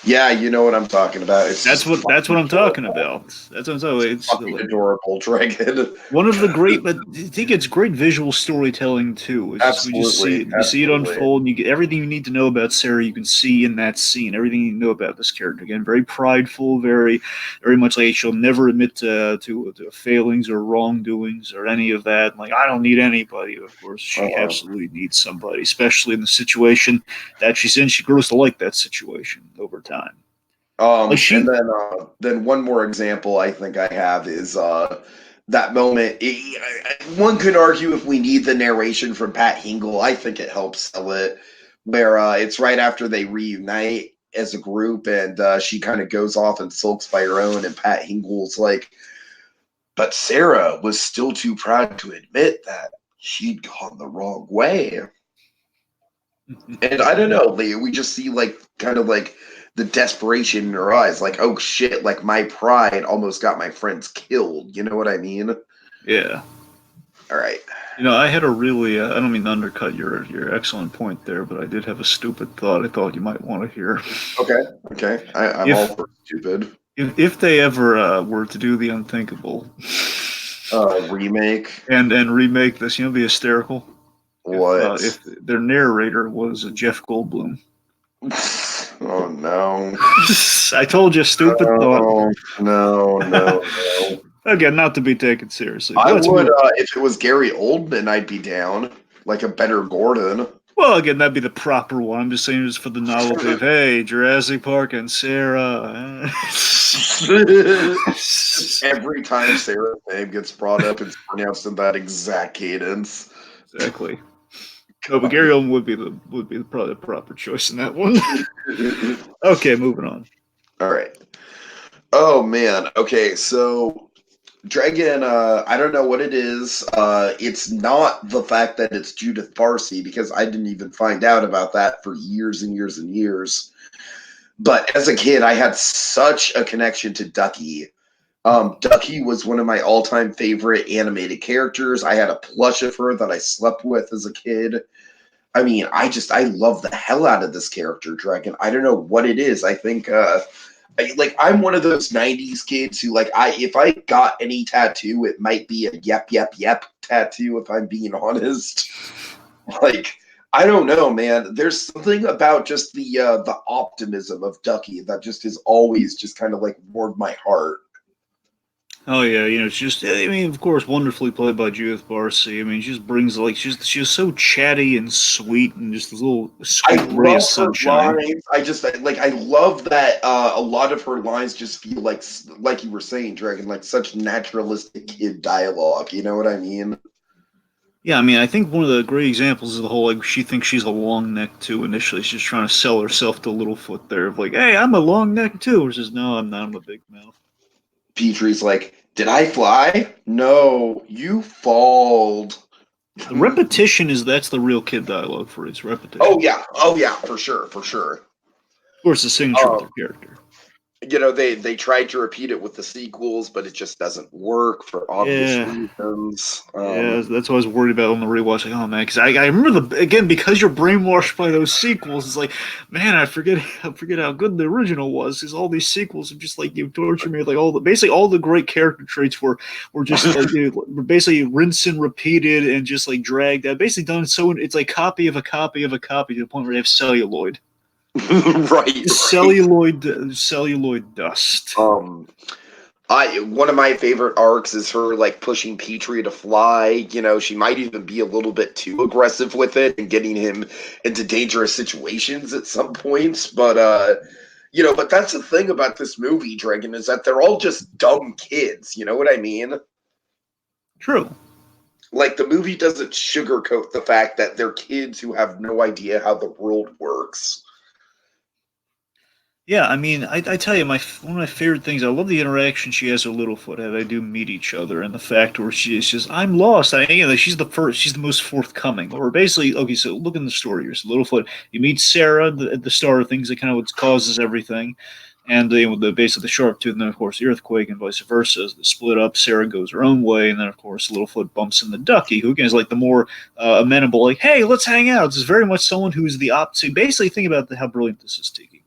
[SPEAKER 1] Yeah, you know what I'm talking about.
[SPEAKER 2] That's what I'm talking about. That's what I'm talking about.
[SPEAKER 1] It's fucking adorable, Dragon.
[SPEAKER 2] One of the great, but I think it's great visual storytelling too.
[SPEAKER 1] Absolutely,
[SPEAKER 2] you see it unfold, and you get everything you need to know about Sarah. You can see in that scene everything you know about this character. Again, very prideful, very much like she'll never admit to failings or wrongdoings or any of that. Like I don't need anybody. Of course, she absolutely needs somebody, especially in the situation that she's in. She grows to like that situation over time.
[SPEAKER 1] And then one more example I think I have is that moment. One could argue if we need the narration from Pat Hingle, I think it helps sell it. Where it's right after they reunite as a group, and she kind of goes off and sulks by her own, and Pat Hingle's like, "But Sarah was still too proud to admit that she'd gone the wrong way." And I don't know, we just see kind of the desperation in her eyes, like, oh shit, like my pride almost got my friends killed. You know what I mean?
[SPEAKER 2] Yeah.
[SPEAKER 1] All right.
[SPEAKER 2] I had a really, I don't mean to undercut your excellent point there, but I did have a stupid thought I thought you might want to hear.
[SPEAKER 1] Okay. I'm all for stupid.
[SPEAKER 2] If they ever were to do the unthinkable.
[SPEAKER 1] Remake.
[SPEAKER 2] And remake this, be hysterical.
[SPEAKER 1] What?
[SPEAKER 2] If their narrator was Jeff Goldblum.
[SPEAKER 1] Oh no!
[SPEAKER 2] I told you, stupid thought.
[SPEAKER 1] No.
[SPEAKER 2] Again, not to be taken seriously.
[SPEAKER 1] I would, if it was Gary Oldman, I'd be down. Like a better Gordon.
[SPEAKER 2] Well, again, that'd be the proper one. I'm just saying just for the novelty of, hey, Jurassic Park and Sarah.
[SPEAKER 1] Every time Sarah's name gets brought up, it's pronounced in that exact cadence.
[SPEAKER 2] Exactly. No, but Gary Oldman would be probably the proper choice in that one. Okay, moving on.
[SPEAKER 1] All right. Oh man. Okay, so Dragon, I don't know what it is. It's not the fact that it's Judith Barcy because I didn't even find out about that for years and years and years. But as a kid, I had such a connection to Ducky. Ducky was one of my all-time favorite animated characters. I had a plush of her that I slept with as a kid. I mean, I love the hell out of this character, Dragon. I don't know what it is. I think I'm one of those '90s kids who if I got any tattoo, it might be a yep tattoo. If I'm being honest, like I don't know, man. There's something about just the optimism of Ducky that just has always just kind of like warmed my heart.
[SPEAKER 2] Oh yeah, it's just I mean, of course, wonderfully played by Judith Barcy. I mean, she just brings like she's so chatty and sweet and just a little
[SPEAKER 1] I
[SPEAKER 2] sweet ray of
[SPEAKER 1] love her
[SPEAKER 2] sunshine.
[SPEAKER 1] lines. I love that a lot of her lines just feel like you were saying, Dragon, like such naturalistic kid dialogue. You know what I mean?
[SPEAKER 2] Yeah, I mean, I think one of the great examples is the whole like she thinks she's a long neck too. Initially, she's just trying to sell herself to Littlefoot there of like, hey, I'm a long neck too. Or says, no, I'm not. I'm a big mouth.
[SPEAKER 1] Petrie's like, "Did I fly? No, you falled."
[SPEAKER 2] The repetition is that's the real kid dialogue for it. It's repetition.
[SPEAKER 1] Oh yeah, for sure, for sure.
[SPEAKER 2] Of course, the signature of
[SPEAKER 1] Um,
[SPEAKER 2] their character.
[SPEAKER 1] they tried to repeat it with the sequels, but it just doesn't work for obvious
[SPEAKER 2] Yeah,
[SPEAKER 1] reasons.
[SPEAKER 2] yeah, that's what I was worried about on the rewatch. Like, oh man, because I remember again because you're brainwashed by those sequels. It's like, man, I forget how good the original was. Because all these sequels are just like you torture me. Like basically all the great character traits were just like were basically rinsed and repeated and just like dragged out. Basically done so it's like copy of a copy of a copy to the point where they have celluloid,
[SPEAKER 1] Right, right.
[SPEAKER 2] celluloid dust.
[SPEAKER 1] Um, I one of my favorite arcs is her like pushing Petrie to fly. She might even be a little bit too aggressive with it and getting him into dangerous situations at some points. But that's the thing about this movie, Dragon, is that they're all just dumb kids. You know what I mean?
[SPEAKER 2] True.
[SPEAKER 1] Like the movie doesn't sugarcoat the fact that they're kids who have no idea how the world works.
[SPEAKER 2] Yeah, I mean, I tell you, my one of my favorite things. I love the interaction she has with Littlefoot. How they do meet each other, and the fact where she's just, "I'm lost." She's the first, she's the most forthcoming. Or basically, okay, so look in the story here. So Littlefoot, you meet Sarah at the start of things. That kind of what causes everything, and the base of the sharp tooth, and then of course the earthquake, and vice versa. As they split up, Sarah goes her own way, and then of course Littlefoot bumps into Ducky, who again is like the more amenable, like, "Hey, let's hang out." This is very much someone who is the opposite. Basically, think about how brilliant this is, Tiki.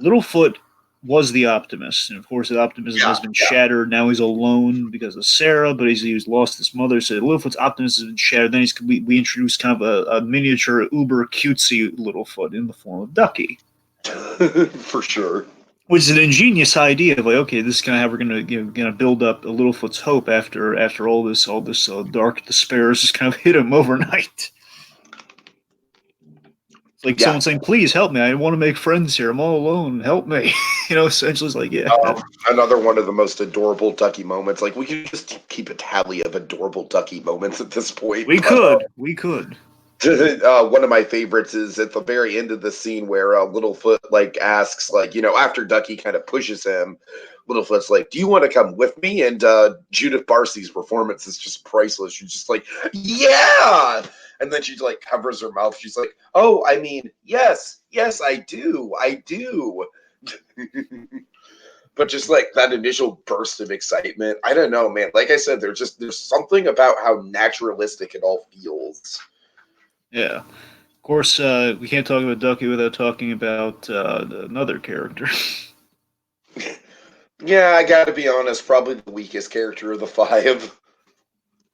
[SPEAKER 2] Littlefoot was the optimist, and of course, that optimism
[SPEAKER 1] Yeah,
[SPEAKER 2] has been
[SPEAKER 1] yeah.
[SPEAKER 2] shattered. Now he's alone because of Sarah, but he's lost his mother. So Littlefoot's optimism has been shattered. Then we introduce kind of a miniature uber cutesy Littlefoot in the form of Ducky,
[SPEAKER 1] For sure.
[SPEAKER 2] which is an ingenious idea of like, okay, this is kind of how we're gonna build up a Littlefoot's hope after all this dark despair has just kind of hit him overnight. Like
[SPEAKER 1] Yeah.
[SPEAKER 2] someone saying, "Please help me! I want to make friends here. I'm all alone. Help me!" Essentially, it's like, yeah,
[SPEAKER 1] Another one of the most adorable Ducky moments. Like we could just keep a tally of adorable Ducky moments at this point.
[SPEAKER 2] we could.
[SPEAKER 1] One of my favorites is at the very end of the scene where Littlefoot like asks, like, after Ducky kind of pushes him, Littlefoot's like, "Do you want to come with me?" And Judith Barcy's performance is just priceless. She's just like, "Yeah!" And then she like covers her mouth. She's like, "Oh, I mean, yes, I do." But just like that initial burst of excitement, I don't know, man. Like I said, there's something about how naturalistic it all feels.
[SPEAKER 2] Yeah. Of course, we can't talk about Ducky without talking about another character.
[SPEAKER 1] Yeah, I gotta be honest, probably the weakest character of the five.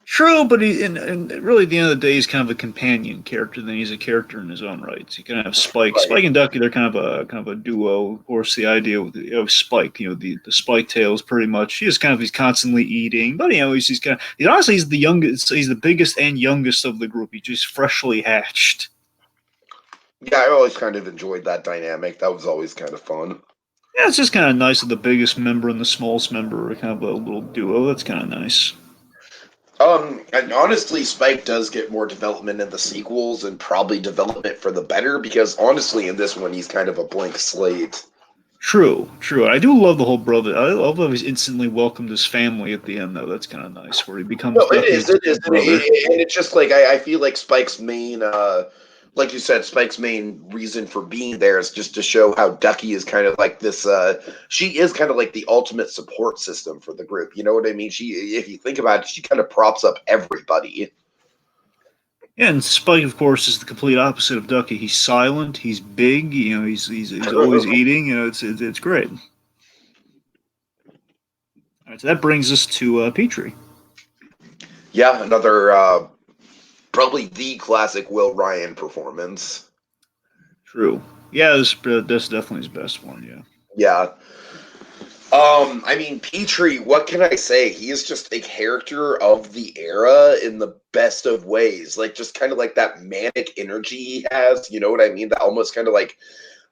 [SPEAKER 2] True, but and really, at the end of the day, he's kind of a companion character. Then he's a character in his own right. So you kind of have Spike.
[SPEAKER 1] Right.
[SPEAKER 2] Spike and Ducky, they're kind of a duo. Of course, the idea with Spike, the Spike tail is pretty much he's constantly eating, but he's honestly he's the youngest, he's the biggest and youngest of the group. He's just freshly hatched.
[SPEAKER 1] Yeah, I always kind of enjoyed that dynamic. That was always kind of fun.
[SPEAKER 2] Yeah, it's just kind of nice that the biggest member and the smallest member are kind of a little duo. That's kind of nice.
[SPEAKER 1] And honestly, Spike does get more development in the sequels and probably development for the better because honestly, in this one, he's kind of a blank slate.
[SPEAKER 2] True, true. I do love the whole brother. I love how he's instantly welcomed his family at the end, though. That's kind of nice, where he becomes
[SPEAKER 1] No, it is,
[SPEAKER 2] Ducky's
[SPEAKER 1] it is,
[SPEAKER 2] brother.
[SPEAKER 1] and it's just like I feel like Spike's main, like you said, Spike's main reason for being there is just to show how Ducky is kind of like this. She is kind of like the ultimate support system for the group. You know what I mean? She, if you think about it, she kind of props up everybody.
[SPEAKER 2] Yeah, and Spike, of course, is the complete opposite of Ducky. He's silent. He's big. You know, he's always eating. You know, it's great. All right, so that brings us to Petrie.
[SPEAKER 1] Yeah, another probably the classic Will Ryan performance.
[SPEAKER 2] True. Yeah, this definitely his best one. Yeah.
[SPEAKER 1] Yeah. I mean, Petrie, what can I say? He is just a character of the era in the best of ways. Like, just kind of like that manic energy he has. You know what I mean? That almost kind of like,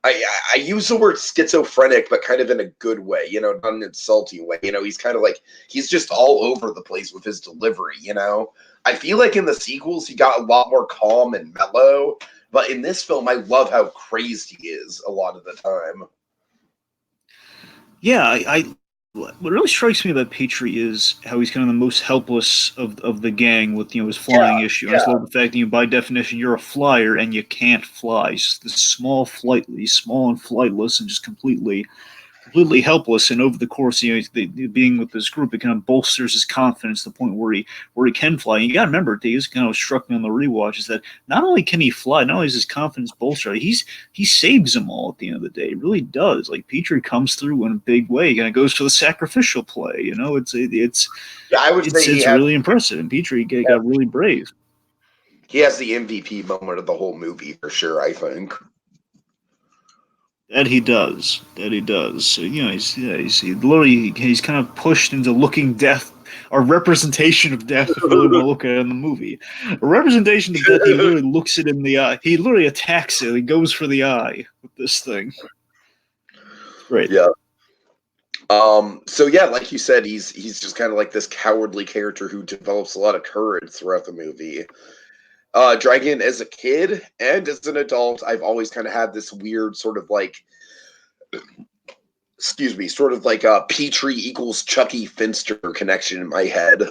[SPEAKER 1] I use the word schizophrenic, but kind of in a good way, you know, not an insulting way. You know, he's kind of like, he's just all over the place with his delivery, you know? I feel like in the sequels, he got a lot more calm and mellow. But in this film, I love how crazed he is a lot of the time.
[SPEAKER 2] Yeah, what really strikes me about Petrie is how he's kind of the most helpless of the gang with his flying
[SPEAKER 1] Yeah,
[SPEAKER 2] issue. And I just
[SPEAKER 1] yeah.
[SPEAKER 2] love the fact that by definition you're a flyer and you can't fly. He's this he's small and flightless and just completely helpless. And over the course, being with this group, it kind of bolsters his confidence to the point where he can fly. And you got to remember, this kind of struck me on the rewatch is that not only can he fly, not only is his confidence bolstered, he saves them all at the end of the day. He really does. Like Petrie comes through in a big way, kind of goes for the sacrificial play. You know,
[SPEAKER 1] Yeah, I would say
[SPEAKER 2] it's really impressive. And Petrie got really brave.
[SPEAKER 1] he has the MVP moment of the whole movie for sure, I think.
[SPEAKER 2] That he does. That he does. So he's kind of pushed into looking death, or representation of death, if you really want to look at it in the movie. A representation of death. He literally looks it in the eye. He literally attacks it. He goes for the eye with this thing. It's great.
[SPEAKER 1] Yeah. So yeah, like you said, he's just kind of like this cowardly character who develops a lot of courage throughout the movie. Dragon, as a kid and as an adult, I've always kind of had this weird sort of like, excuse me, sort of like a Petrie equals Chucky Finster connection in my head.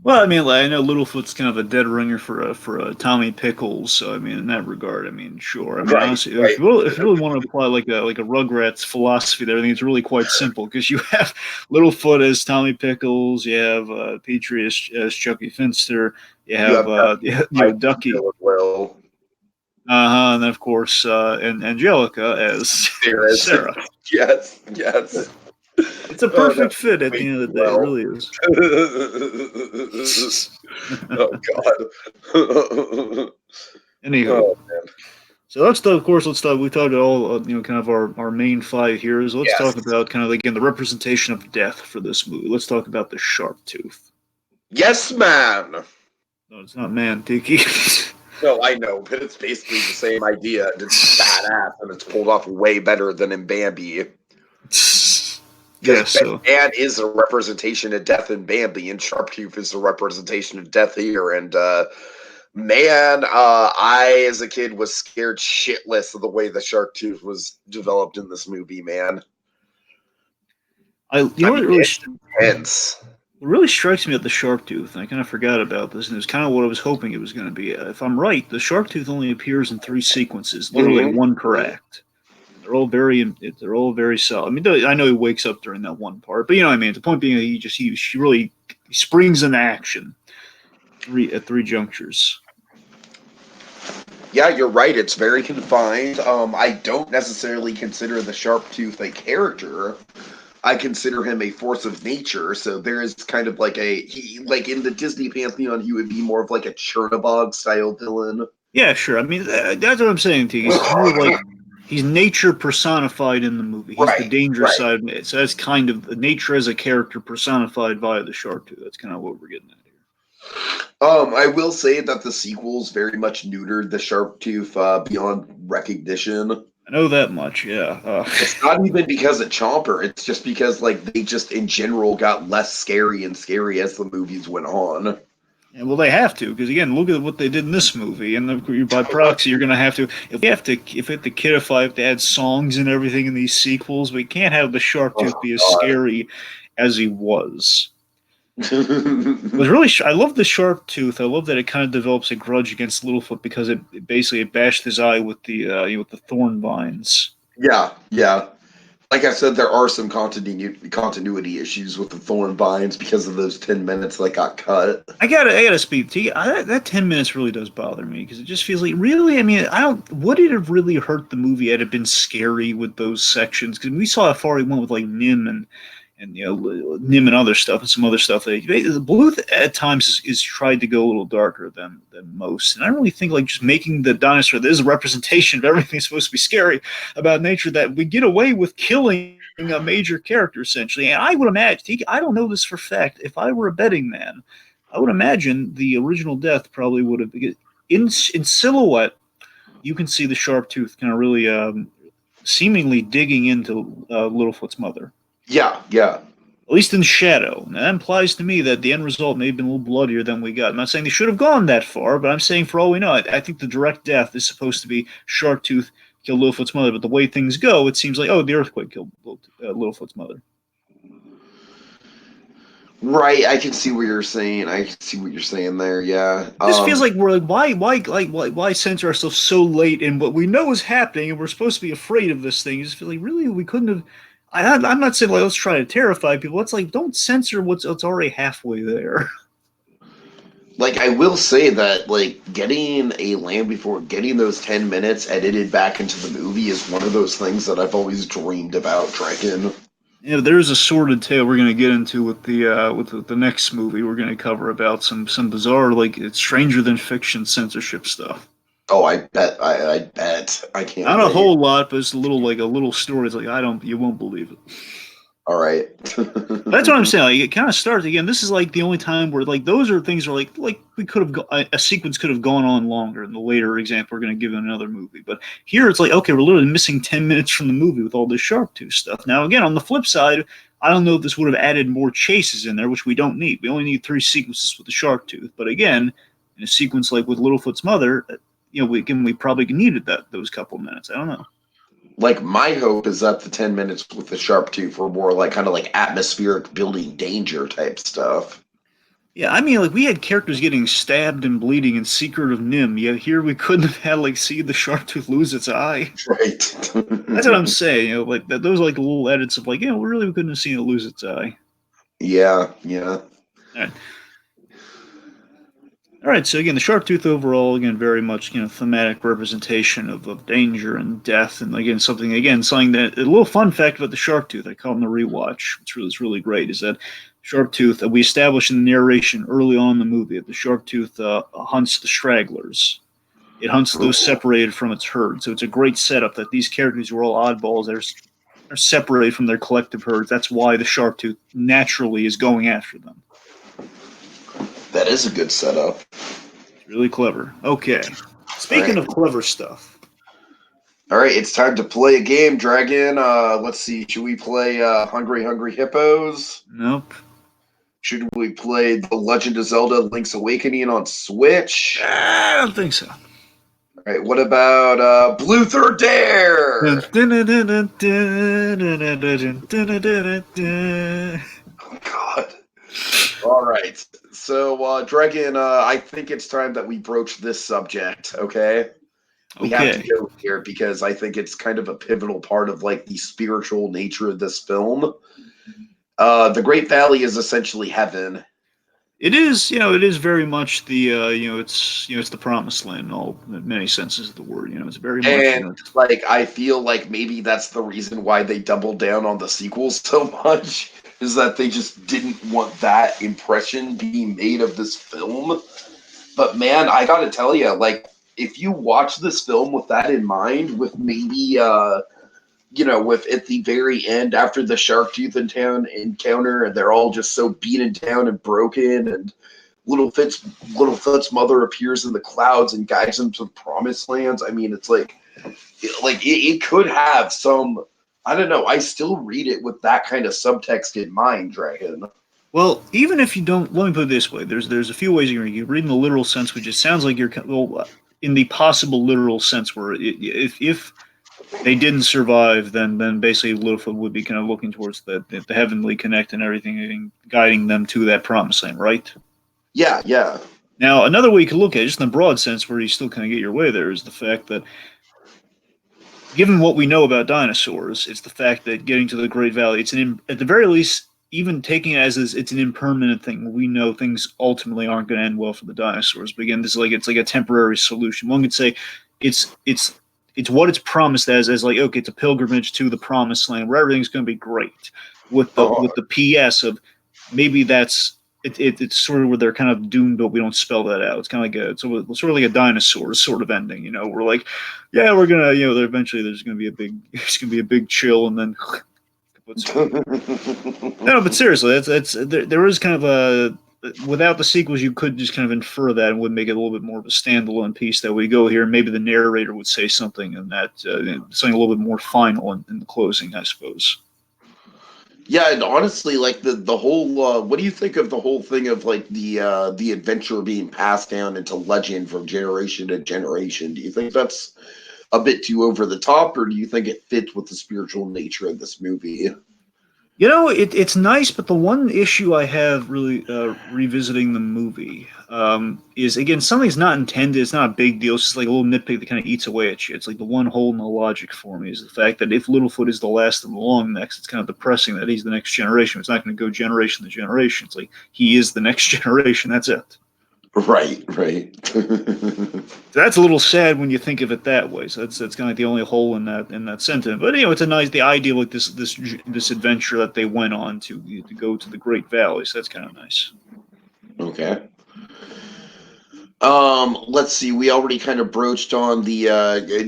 [SPEAKER 2] Well, I mean, like, I know Littlefoot's kind of a dead ringer for Tommy Pickles. So I mean, in that regard, I mean, sure. I mean,
[SPEAKER 1] Right,
[SPEAKER 2] honestly,
[SPEAKER 1] right.
[SPEAKER 2] if you really want to apply like a Rugrats philosophy there, I think it's really quite simple because you have Littlefoot as Tommy Pickles, you have Petrie as Chucky Finster, you
[SPEAKER 1] You
[SPEAKER 2] have
[SPEAKER 1] have
[SPEAKER 2] Ducky,
[SPEAKER 1] Will.
[SPEAKER 2] and then of course and Angelica as
[SPEAKER 1] There is.
[SPEAKER 2] Sarah.
[SPEAKER 1] Yes, yes.
[SPEAKER 2] It's a
[SPEAKER 1] Oh, that
[SPEAKER 2] perfect fit at the end of the day. It
[SPEAKER 1] well.
[SPEAKER 2] really is.
[SPEAKER 1] Oh God.
[SPEAKER 2] Anywho.
[SPEAKER 1] Oh man.
[SPEAKER 2] So let's talk. Of course, let's talk. We talked about all kind of our main five heroes. Let's
[SPEAKER 1] Yes.
[SPEAKER 2] talk about kind of again the representation of death for this movie. Let's talk about the sharp tooth.
[SPEAKER 1] Yes, man.
[SPEAKER 2] No, it's not man, Tiki.
[SPEAKER 1] No, I know, but it's basically the same idea. And it's badass, and it's pulled off way better than in Bambi.
[SPEAKER 2] Yeah.
[SPEAKER 1] Because
[SPEAKER 2] So
[SPEAKER 1] Man is a representation of death in Bambi, and Sharptooth is a representation of death here. And man, I as a kid was scared shitless of the way the Sharptooth was developed in this movie. Man,
[SPEAKER 2] I
[SPEAKER 1] I
[SPEAKER 2] what
[SPEAKER 1] mean,
[SPEAKER 2] really
[SPEAKER 1] it's intense.
[SPEAKER 2] what really strikes me at the sharp tooth, and I kind of forgot about this, and it's kind of what I was hoping it was going to be. If I'm right, the sharp tooth only appears in 3 sequences, literally
[SPEAKER 1] Mhm.
[SPEAKER 2] one per act. They're all very solid. I mean, I know he wakes up during that one part, but you know what I mean. The point being, he springs into action at three junctures.
[SPEAKER 1] Yeah, you're right. It's very confined. I don't necessarily consider the Sharptooth a character. I consider him a force of nature. So there is kind of like like in the Disney pantheon, he would be more of like a Chernabog style villain.
[SPEAKER 2] Yeah, sure. I mean, that's what I'm saying to you. He's more like he's nature personified in the movie. He's the
[SPEAKER 1] Right,
[SPEAKER 2] dangerous
[SPEAKER 1] right.
[SPEAKER 2] side of it. So that's kind of nature as a character personified via the shark tooth. That's kind of what we're getting at here.
[SPEAKER 1] I will say that the sequels very much neutered the Sharptooth beyond recognition.
[SPEAKER 2] I know that much. Yeah.
[SPEAKER 1] It's not even because of Chomper. It's just because like they just in general got less scary and scary as the movies went on.
[SPEAKER 2] Yeah, well, they have to because again, look at what they did in this movie, and by proxy, you're going to have to. If we have to kidify, if to add songs and everything in these sequels, we can't have the Sharptooth be as
[SPEAKER 1] Oh
[SPEAKER 2] scary as he was. It
[SPEAKER 1] God.
[SPEAKER 2] was really. I love the Sharptooth. I love that it kind of develops a grudge against Littlefoot because it basically bashed his eye with the thorn vines.
[SPEAKER 1] Yeah, yeah. Like I said, there are some continuity issues with the Thorn Vines because of those 10 minutes that got cut.
[SPEAKER 2] I gotta speak to you. That 10 minutes really does bother me because it just feels like really. I mean, I don't. Would it have really hurt the movie had it been scary with those sections? Because we saw how far he went with like Nim and Nim and other stuff and some other stuff. The Bluth at times is tried to go a little darker than most, and I really think like just making the dinosaur there's a representation of everything that's supposed to be scary about nature that we get away with killing a major character essentially. And I would imagine I don't know this for fact. If I were a betting man, I would imagine the original death probably would have in silhouette. You can see the sharp tooth kind of really seemingly digging into Littlefoot's mother
[SPEAKER 1] Yeah, yeah.
[SPEAKER 2] at least in shadow. Now, that implies to me that the end result may have been a little bloodier than we got. I'm not saying they should have gone that far, but I'm saying for all we know, I think the direct death is supposed to be Sharptooth killed Littlefoot's mother, but the way things go, it seems like, oh, the earthquake killed Littlefoot's mother.
[SPEAKER 1] Right, I can see what you're saying. I can see what you're saying there. Yeah.
[SPEAKER 2] It just feels like we're why censor ourselves so late in what we know is happening, and we're supposed to be afraid of this thing. You just feel like really we couldn't have. I'm not saying like let's try to terrify people. It's like don't censor what's already halfway there.
[SPEAKER 1] Like I will say that like getting a Land Before getting those 10 minutes edited back into the movie is one of those things that I've always dreamed about, Draken.
[SPEAKER 2] Yeah, there's a sordid tale we're going to get into with the next movie we're going to cover about some bizarre like it's stranger than fiction censorship stuff.
[SPEAKER 1] Oh, I bet. I bet. I can't
[SPEAKER 2] Not a
[SPEAKER 1] wait.
[SPEAKER 2] whole lot, but it's a little story. It's like you won't believe it.
[SPEAKER 1] All right.
[SPEAKER 2] That's what I'm saying. Like, it kind of starts again. This is like the only time where like those are things where like we could have a sequence could have gone on longer. In the later example, we're going to give in another movie, but here it's like okay, we're literally missing 10 minutes from the movie with all this Sharptooth stuff. Now again, on the flip side, I don't know if this would have added more chases in there, which we don't need. We only need 3 sequences with the Sharptooth. But again, in a sequence like with Littlefoot's mother, we probably needed those couple minutes. I don't know.
[SPEAKER 1] Like my hope is that the 10 minutes with the sharp tooth were more like kind of like atmospheric building danger type stuff.
[SPEAKER 2] Yeah, I mean, like we had characters getting stabbed and bleeding in Secret of Nim, yet here we couldn't have had like see the Sharptooth lose its eye.
[SPEAKER 1] Right.
[SPEAKER 2] That's what I'm saying. Like those like little edits of like, we couldn't have seen it lose its eye.
[SPEAKER 1] Yeah, yeah.
[SPEAKER 2] All right. All right, so again, the Sharptooth overall, again, very much thematic representation of danger and death, and again something that a little fun fact about the Sharptooth I caught in the rewatch, which is really great, is that Sharptooth we established in the narration early on in the movie that the Sharptooth hunts the stragglers. It hunts those separated from its herd, so it's a great setup that these characters who are all oddballs are separated from their collective herds. That's why the Sharptooth naturally is going after them.
[SPEAKER 1] That is a good setup.
[SPEAKER 2] It's really clever. Okay. Speaking of clever stuff.
[SPEAKER 1] All right, it's time to play a game, Dragon. Let's see. Should we play Hungry Hungry Hippos?
[SPEAKER 2] Nope.
[SPEAKER 1] Should we play The Legend of Zelda Link's Awakening on Switch?
[SPEAKER 2] I don't think so.
[SPEAKER 1] All right, what about Bluth or Dare? Oh, God. All right. So, Dragon, I think it's time that we broach this subject, okay? We have to go here because I think it's kind of a pivotal part of like the spiritual nature of this film. The Great Valley is essentially heaven.
[SPEAKER 2] It is, it is very much the, it's the promised land in all in many senses of the word. It's very much.
[SPEAKER 1] And like, I feel like maybe that's the reason why they doubled down on the sequels so much, is that they just didn't want that impression being made of this film. But man, I gotta tell you, like, if you watch this film with that in mind, with maybe, with at the very end after the Sharptooth encounter, and they're all just so beaten down and broken, and Littlefoot's mother appears in the clouds and guides them to the promised lands. I mean, it's like it could have some. I don't know. I still read it with that kind of subtext in mind, Dragon.
[SPEAKER 2] Well, even if you don't, let me put it this way: there's a few ways you can read in the literal sense, which it sounds like you're in the possible literal sense, where if they didn't survive, then basically Littlefoot would be kind of looking towards the heavenly connect and everything, and guiding them to that promised land, right?
[SPEAKER 1] Yeah, yeah.
[SPEAKER 2] Now, another way you could look at it, just in the broad sense, where you still kind of get your way there, is the fact that, given what we know about dinosaurs, it's the fact that getting to the Great Valley, at the very least, even taking it as is, it's an impermanent thing. We know things ultimately aren't going to end well for the dinosaurs. But again, it's like a temporary solution. One could say it's what it's promised as like, okay, it's a pilgrimage to the promised land where everything's going to be great. With the PS of maybe it's sort of where they're kind of doomed, but we don't spell that out. It's kind of like it's sort of like a dinosaur sort of ending. We're like, yeah, we're gonna, eventually there's gonna be a big chill, and then no, but seriously, there is kind of a, without the sequels, you could just kind of infer that and would make it a little bit more of a standalone piece that we go here. And maybe the narrator would say something, and that something a little bit more final in the closing, I suppose.
[SPEAKER 1] Yeah, and honestly, like the whole what do you think of the whole thing of like the adventure being passed down into legend from generation to generation? Do you think that's a bit too over the top, or do you think it fits with the spiritual nature of this movie?
[SPEAKER 2] It's nice, but the one issue I have really revisiting the movie is, again, something's not intended. It's not a big deal. It's just like a little nitpick that kind of eats away at you. It's like the one hole in the logic for me is the fact that if Littlefoot is the last of the long necks, it's kind of depressing that he's the next generation. It's not going to go generation to generation. It's like he is the next generation. That's it.
[SPEAKER 1] Right, right.
[SPEAKER 2] That's a little sad when you think of it that way. So that's kind of like the only hole in that sentence. But it's the idea of like this adventure that they went on to go to the Great Valley. So that's kind of nice.
[SPEAKER 1] Okay. Let's see. We already kind of broached on the.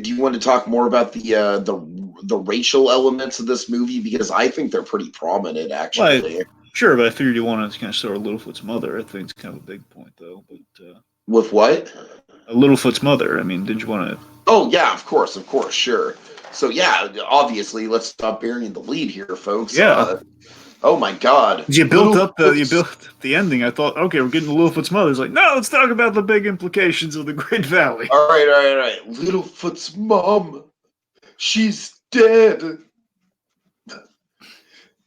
[SPEAKER 1] Do you want to talk more about the racial elements of this movie, because I think they're pretty prominent, actually.
[SPEAKER 2] Well, sure, but I figured you wanted to kind of start with Littlefoot's mother. I think it's kind of a big point, though. But
[SPEAKER 1] With what?
[SPEAKER 2] Littlefoot's mother. I mean, did you want to?
[SPEAKER 1] Oh yeah, of course, sure. So yeah, obviously, let's stop burying the lead here, folks.
[SPEAKER 2] Yeah.
[SPEAKER 1] Oh my God!
[SPEAKER 2] You built up the ending. I thought, okay, we're getting to Littlefoot's mother. It's like, no, let's talk about the big implications of the Great Valley.
[SPEAKER 1] All right. Littlefoot's mom, she's dead.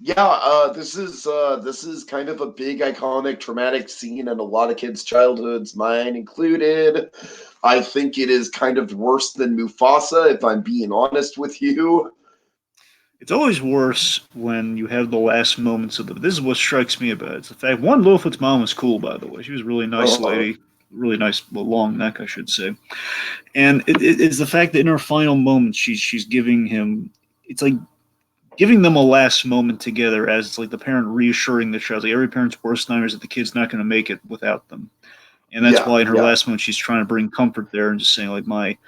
[SPEAKER 1] Yeah, this is kind of a big, iconic, traumatic scene in a lot of kids' childhoods, mine included. I think it is kind of worse than Mufasa, if I'm being honest with you.
[SPEAKER 2] It's always worse when you have the last moments of the. This is what strikes me about it. It's the fact, one, Littlefoot's mom was cool, by the way. She was a really nice lady, really nice, long neck, I should say. And it's the fact that in her final moments, she's giving him. It's like giving them a last moment together, as it's like the parent reassuring the child. Like every parent's worst nightmare is that the kid's not going to make it without them, and that's why in her last moment she's trying to bring comfort there and just saying like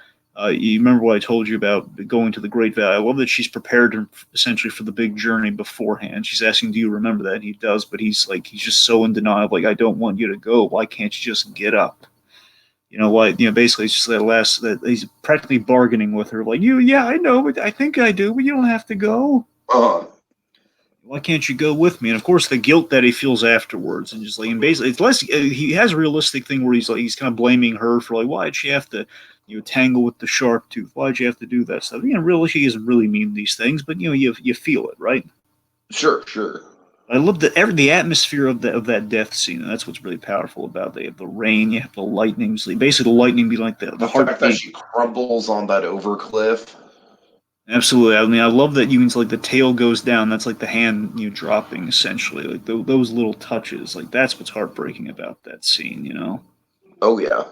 [SPEAKER 2] you remember what I told you about going to the Great Valley. I love that she's prepared him essentially for the big journey beforehand. She's asking, do you remember that? And he does, but he's just so in denial, like, I don't want you to go. Why can't you just get up? Why, basically it's just that he's practically bargaining with her. Like, yeah, I know, but I think I do, but you don't have to go. Why can't you go with me? And of course, the guilt that he feels afterwards, and just like, and basically, it's less. He has a realistic thing where he's kind of blaming her for like, why did she have to, tangle with the sharp tooth? Why did you have to do that stuff? Really, she doesn't really mean these things, but you feel it, right?
[SPEAKER 1] Sure.
[SPEAKER 2] I love the atmosphere of that death scene, and that's what's really powerful about it. You have the rain, you have the lightning. Basically, the lightning be like the heartbeat.
[SPEAKER 1] Fact that she crumbles on that overcliff.
[SPEAKER 2] Absolutely. I mean, I love that like the tail goes down. That's like the hand dropping essentially. Like those little touches. Like that's what's heartbreaking about that scene.
[SPEAKER 1] Oh yeah.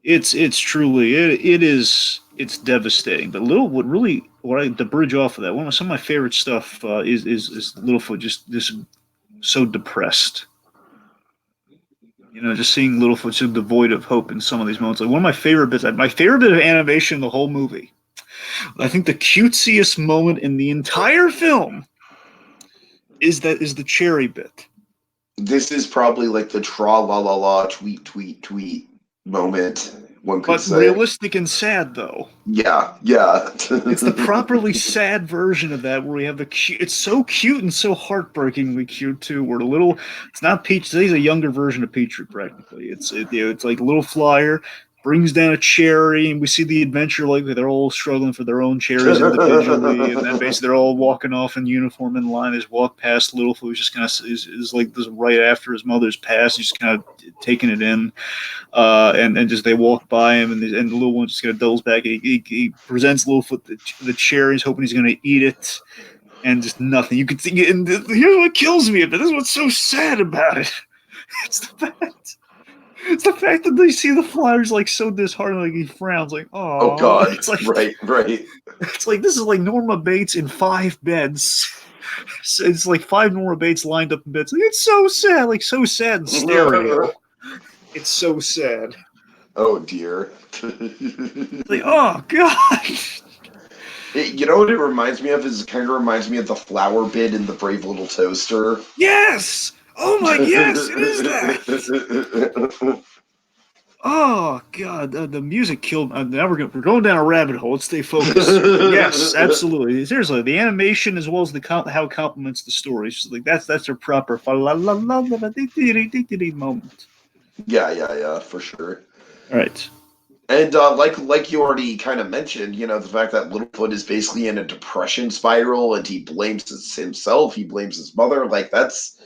[SPEAKER 2] It's truly it's devastating. But to bridge off of that, some of my favorite stuff is Littlefoot just so depressed. Just seeing Littlefoot so devoid of hope in some of these moments. Like one of my favorite bit of animation in the whole movie. I think the cutesiest moment in the entire film is the cherry bit.
[SPEAKER 1] This is probably like the tra la la la tweet moment. one could
[SPEAKER 2] But
[SPEAKER 1] say.
[SPEAKER 2] realistic and sad, though.
[SPEAKER 1] Yeah.
[SPEAKER 2] It's the properly sad version of that, where we have the cute. It's so cute and so heartbreakingly cute too. Where it's not Peach. He's a younger version of Petrie, practically. It's like a little flyer brings down a cherry, and we see the adventure like they're all struggling for their own cherries individually, and then basically they're all walking off in uniform in line. As walk past Littlefoot, who's just kind of is like this right after his mother's passed. He's just kind of taking it in. And just they walk by him, and the little one just kind of doubles back. He presents Littlefoot the cherries, hoping he's going to eat it, and just nothing. You can see, and here's what kills me, but this is what's so sad about it. It's the fact that they see the flyers like so disheartened, like he frowns, like,
[SPEAKER 1] oh God, it's like right.
[SPEAKER 2] It's like this is like Norma Bates in 5 beds. It's like 5 Norma Bates lined up in beds. Like, it's so sad, like so sad in stereo. It's so sad.
[SPEAKER 1] Oh dear.
[SPEAKER 2] Like, oh God.
[SPEAKER 1] You know what it reminds me of? It kind of reminds me of the flower bit in the Brave Little Toaster.
[SPEAKER 2] Yes. Oh my, yes, it is that. Oh God, the music killed. Now we're going down a rabbit hole. Let's stay focused. Yes, absolutely. Seriously, the animation as well as how it complements the story. It's like that's their proper moment.
[SPEAKER 1] Yeah, for sure.
[SPEAKER 2] All right.
[SPEAKER 1] And like you already kind of mentioned, the fact that Littlefoot is basically in a depression spiral, and he blames himself, he blames his mother. Like that's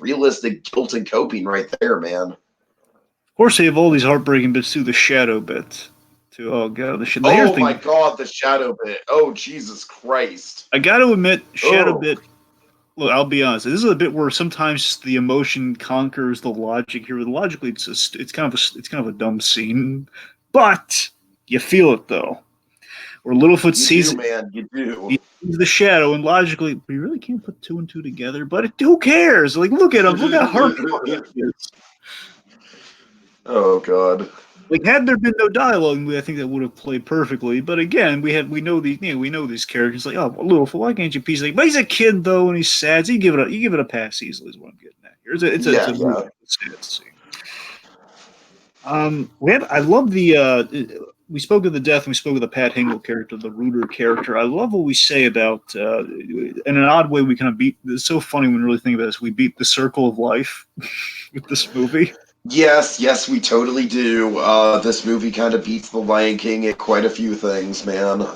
[SPEAKER 1] realistic guilt and coping right there, man.
[SPEAKER 2] Of course, they have all these heartbreaking bits too. The shadow bit, too. Oh God,
[SPEAKER 1] oh my God, the shadow bit. Oh Jesus Christ!
[SPEAKER 2] I got to admit, shadow bit. Look, I'll be honest. This is a bit where sometimes the emotion conquers the logic here. Logically, it's kind of a dumb scene, but you feel it though. Where Littlefoot sees
[SPEAKER 1] man, you do.
[SPEAKER 2] He sees the shadow, and logically, we really can't put 2 and 2 together. But who cares? Like, look at him. Look how heartbroken he is.
[SPEAKER 1] Oh God.
[SPEAKER 2] Like, had there been no dialogue, I think that would have played perfectly. But again, we know these characters. Like, oh, Littlefoot, why can't you piece? Like, but he's a kid though, and he's sad. So you give it a pass easily. Is what I'm getting at here. It's a really sad scene. I love the. We spoke of the death, and we spoke of the Pat Hingle character, the Rooter character. I love what we say about, in an odd way, we kind of beat. It's so funny when you really think about this. We beat the circle of life with this movie.
[SPEAKER 1] Yes, we totally do. This movie kind of beats The Lion King at quite a few things, man.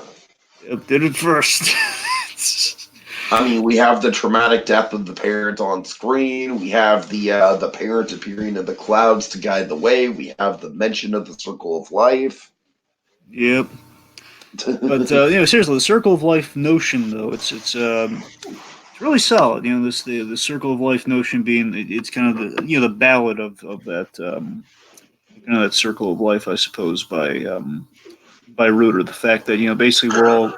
[SPEAKER 2] It did it first.
[SPEAKER 1] I mean, we have the traumatic death of the parent on screen. We have the parent appearing in the clouds to guide the way. We have the mention of the circle of life.
[SPEAKER 2] Yep. But seriously, the circle of life notion, though, it's really solid. The circle of life notion being it's kind of the ballad of that kind of that circle of life, I suppose, by Rooter. The fact that basically we're all.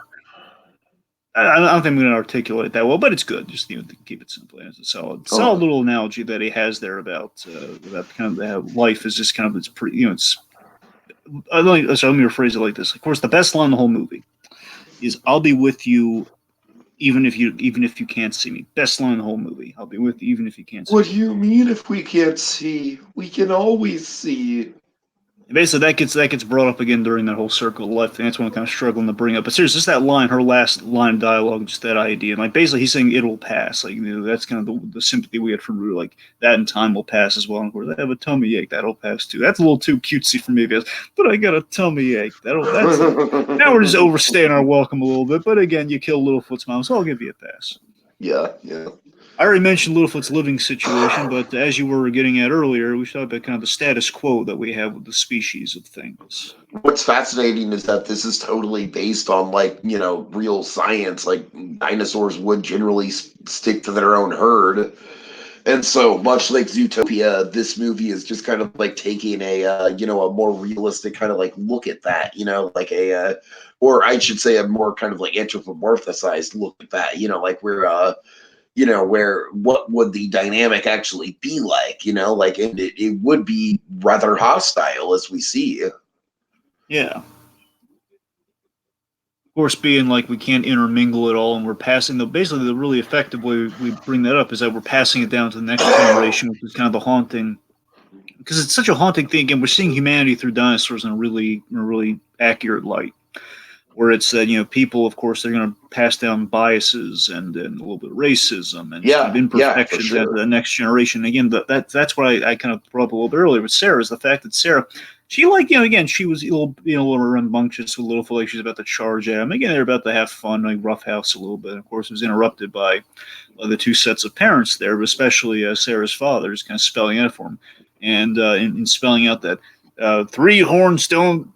[SPEAKER 2] I don't think I'm going to articulate that well, but it's good. Just to keep it simple. It's a solid little analogy that he has there about kind of how life is just kind of it's pretty. It's. So let me rephrase it like this. Of course, the best line in the whole movie is "I'll be with you, even if you can't see me." Best line in the whole movie. I'll be with you, even if you can't see me.
[SPEAKER 1] What do you mean if we can't see? We can always see.
[SPEAKER 2] And basically, that gets brought up again during that whole circle of life thing. That's what I'm kind of struggling to bring up. But seriously, just that line, her last line of dialogue, just that idea. And like basically, he's saying it will pass. Like that's kind of the sympathy we had from Rue. Like that in time will pass as well. And of course, I have a tummy ache. That'll pass too. That's a little too cutesy for me, because but I got a tummy ache. That's now we're just overstaying our welcome a little bit. But again, you kill Littlefoot's mom, so I'll give you a pass.
[SPEAKER 1] Yeah.
[SPEAKER 2] I already mentioned Littlefoot's living situation, but as you were getting at earlier, we talked about kind of the status quo that we have with the species of things.
[SPEAKER 1] What's fascinating is that this is totally based on real science. Like dinosaurs would generally stick to their own herd, and so much like Zootopia, this movie is just kind of like taking a more realistic kind of like look at that. Or I should say a more kind of like anthropomorphized look at that. Like we're where what would the dynamic actually be like, and it would be rather hostile as we see.
[SPEAKER 2] Yeah. Of course, being like we can't intermingle at all, and we're passing basically the really effective way we bring that up is that we're passing it down to the next generation, which is kind of the haunting because it's such a haunting thing. Again, we're seeing humanity through dinosaurs in a really accurate light. Where it's that people, of course, they're going to pass down biases and a little bit of racism and just kind of
[SPEAKER 1] Yeah, for
[SPEAKER 2] imperfections
[SPEAKER 1] sure.
[SPEAKER 2] into the next generation. Again, that's what I kind of brought up a little bit earlier with Sarah, is the fact that Sarah, she again, she was a little rambunctious, a little feel like she's about to charge at him. Again, they're about to have fun, like roughhouse a little bit. Of course, it was interrupted by the two sets of parents there, but especially Sarah's father is kind of spelling out for him, and in spelling out that three horns don't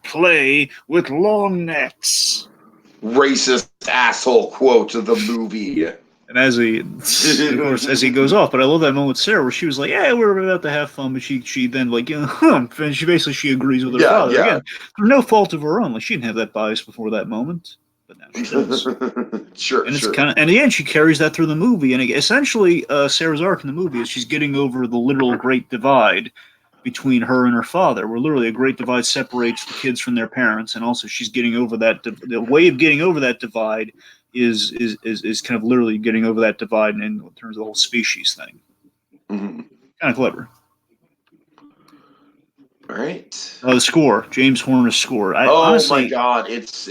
[SPEAKER 2] play with long necks.
[SPEAKER 1] Racist asshole quote of the movie.
[SPEAKER 2] And of course, as he goes off, but I love that moment with Sarah where she was like, "Yeah, we're about to have fun," but she then and she agrees with her father.
[SPEAKER 1] Yeah.
[SPEAKER 2] Again, through no fault of her own. Like she didn't have that bias before that moment, but now she does.
[SPEAKER 1] Sure,
[SPEAKER 2] And it's
[SPEAKER 1] sure.
[SPEAKER 2] and again, she carries that through the movie. And essentially, Sarah's arc in the movie is she's getting over the literal great divide between her and her father, where literally a great divide separates the kids from their parents, and also she's getting over that. The way of getting over that divide is kind of literally getting over that divide in terms of the whole species thing.
[SPEAKER 1] Mm-hmm.
[SPEAKER 2] Kind of clever.
[SPEAKER 1] All right.
[SPEAKER 2] The score, James Horner's score.
[SPEAKER 1] Honestly, my God, it's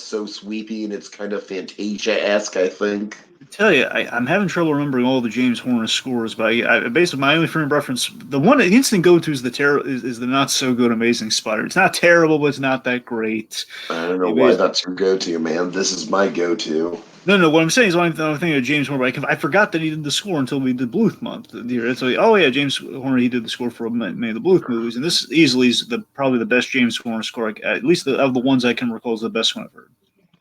[SPEAKER 1] so sweepy and it's kind of Fantasia-esque, I think.
[SPEAKER 2] I tell you, I'm having trouble remembering all the James Horner scores, but basically my only frame of reference, the instant go-to is the not so good Amazing Spider. It's not terrible, but it's not that great.
[SPEAKER 1] I don't know why that's your go-to, man. This is my go-to.
[SPEAKER 2] No. What I'm saying is, I'm thinking of James Horner. I forgot that he did the score until we did Bluth month. It's like, oh yeah, James Horner. He did the score for many of the Bluth movies, and this easily is probably the best James Horner score. At least of the ones I can recall, is the best one I've heard.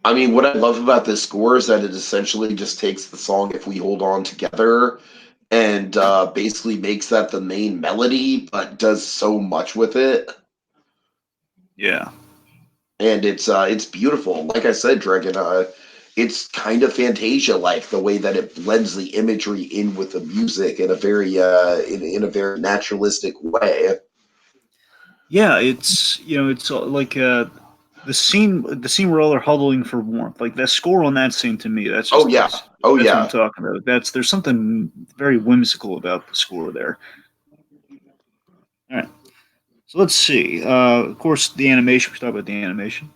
[SPEAKER 1] I mean, what I love about this score is that it essentially just takes the song "If We Hold On Together" and basically makes that the main melody, but does so much with it.
[SPEAKER 2] Yeah,
[SPEAKER 1] and it's beautiful. Like I said, Dragon, it's kind of Fantasia-like the way that it blends the imagery in with the music in a very in a very naturalistic way.
[SPEAKER 2] yeah. It's it's like the scene where all are huddling for warmth. Like the score on that scene to me, that's just that's what I'm talking about. There's something very whimsical about the score there. All right. So let's see. Of course, the animation. We talk about the animation.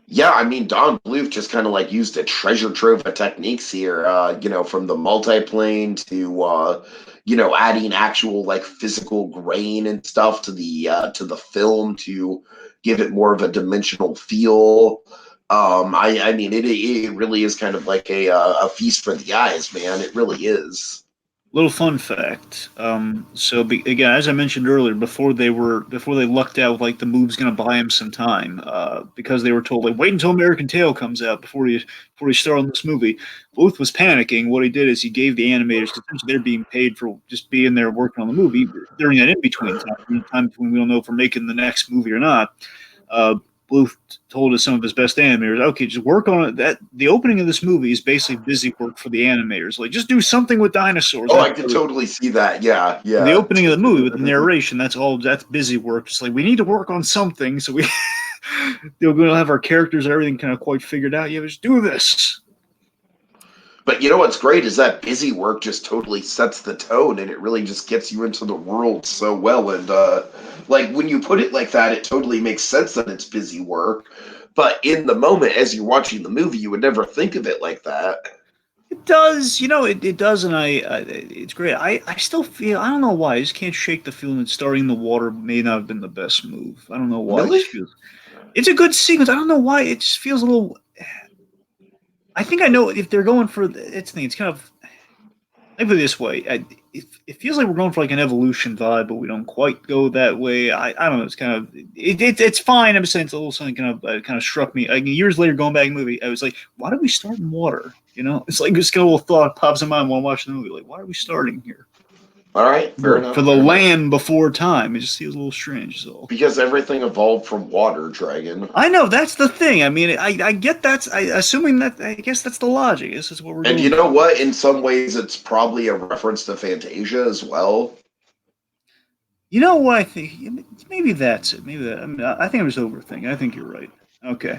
[SPEAKER 1] Yeah, I mean, Don Bluth just kind of like used a treasure trove of techniques here. From the multiplane to adding actual like physical grain and stuff to the film to give it more of a dimensional feel. I mean, it really is kind of like a feast for the eyes, man. It really is.
[SPEAKER 2] Little fun fact. Again, as I mentioned earlier, before they lucked out, like the move's going to buy him some time, because they were told like wait until American Tail comes out before you start on this movie. Bluth was panicking. What he did is he gave the animators, because they're being paid for just being there working on the movie during that in between time when we don't know if we're making the next movie or not. Bluth told some of his best animators, okay, just work on it. That the opening of this movie is basically busy work for the animators. Like, just do something with dinosaurs.
[SPEAKER 1] Oh, I can totally see that. Yeah.
[SPEAKER 2] The opening of the movie with the narration, that's busy work. Just like we need to work on something, so we're going to have our characters and everything kind of quite figured out. Yeah, just do this.
[SPEAKER 1] But you know what's great is that busy work just totally sets the tone, and it really just gets you into the world so well. And like when you put it like that, it totally makes sense that it's busy work. But in the moment, as you're watching the movie, you would never think of it like that.
[SPEAKER 2] It does, it does, and it's great. I still feel, I don't know why, I just can't shake the feeling that starting in the water may not have been the best move. I don't know why.
[SPEAKER 1] Really?
[SPEAKER 2] It's a good sequence. I don't know why. It just feels a little. I think I know if they're going for it's kind of. Let me put it this way: it feels like we're going for like an evolution vibe, but we don't quite go that way. I don't know. It's kind of it's fine. I'm just saying it's a little something kind of struck me. Like years later, going back in the movie, I was like, why did we start in water? It's like this kind of little thought pops in my mind while I'm watching the movie. Like, why are we starting here?
[SPEAKER 1] All right, fair enough.
[SPEAKER 2] For the land before time, it just feels a little strange. So
[SPEAKER 1] because everything evolved from water, Dragon.
[SPEAKER 2] I know that's the thing. I mean, I get that. Assuming that, I guess that's the logic. This is what we're doing.
[SPEAKER 1] And you know what? In some ways, it's probably a reference to Fantasia as well.
[SPEAKER 2] You know what I think? Maybe that's it. Maybe that. I mean, I think I'm just overthinking. I think you're right. Okay.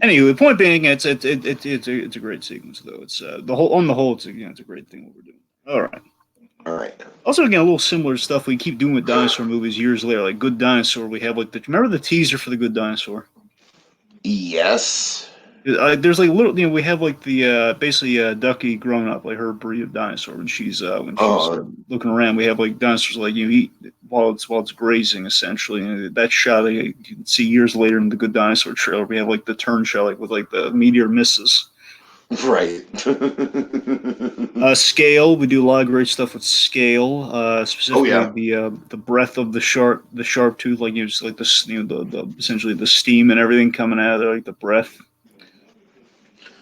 [SPEAKER 2] Anyway, the point being, it's a great sequence though. It's on the whole, it's a great thing what we're doing. All right.
[SPEAKER 1] All right.
[SPEAKER 2] Also, again, a little similar stuff we keep doing with dinosaur movies years later, like Good Dinosaur. We have like remember the teaser for the Good Dinosaur?
[SPEAKER 1] Yes.
[SPEAKER 2] There's like little, we have like the basically Ducky grown up, like her breed of dinosaur when she's
[SPEAKER 1] Oh,
[SPEAKER 2] looking around. We have like dinosaurs like eat while it's grazing essentially. And that shot you can see years later in the Good Dinosaur trailer. We have like the turn shot like with like the meteor misses.
[SPEAKER 1] right.
[SPEAKER 2] Scale, we do a lot of great stuff with scale.
[SPEAKER 1] Oh
[SPEAKER 2] Specifically
[SPEAKER 1] yeah.
[SPEAKER 2] the breath of the sharp tooth, like just like this, the essentially the steam and everything coming out of there, like the breath.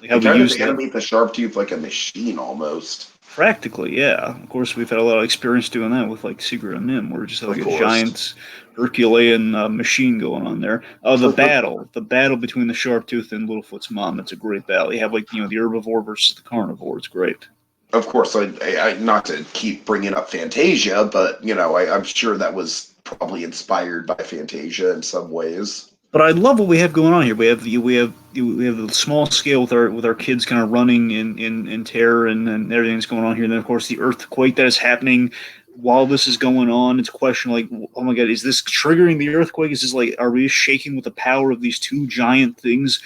[SPEAKER 2] Like how
[SPEAKER 1] They
[SPEAKER 2] we
[SPEAKER 1] kind of
[SPEAKER 2] use that.
[SPEAKER 1] animate the sharp tooth like a machine almost.
[SPEAKER 2] Practically, yeah. Of course, we've had a lot of experience doing that with like Secret of Nim, where we just have
[SPEAKER 1] Of
[SPEAKER 2] like a
[SPEAKER 1] course.
[SPEAKER 2] giant Herculean machine going on there. The battle between the Sharptooth and Littlefoot's mom. It's a great battle. You have like the herbivore versus the carnivore. It's great.
[SPEAKER 1] Of course, not to keep bringing up Fantasia, but I'm sure that was probably inspired by Fantasia in some ways.
[SPEAKER 2] But I love what we have going on here. We have the small scale with our kids kind of running in terror and everything that's going on here. And then of course the earthquake that is happening while this is going on. It's a question like, oh my god, is this triggering the earthquake? Is this like, are we shaking with the power of these two giant things?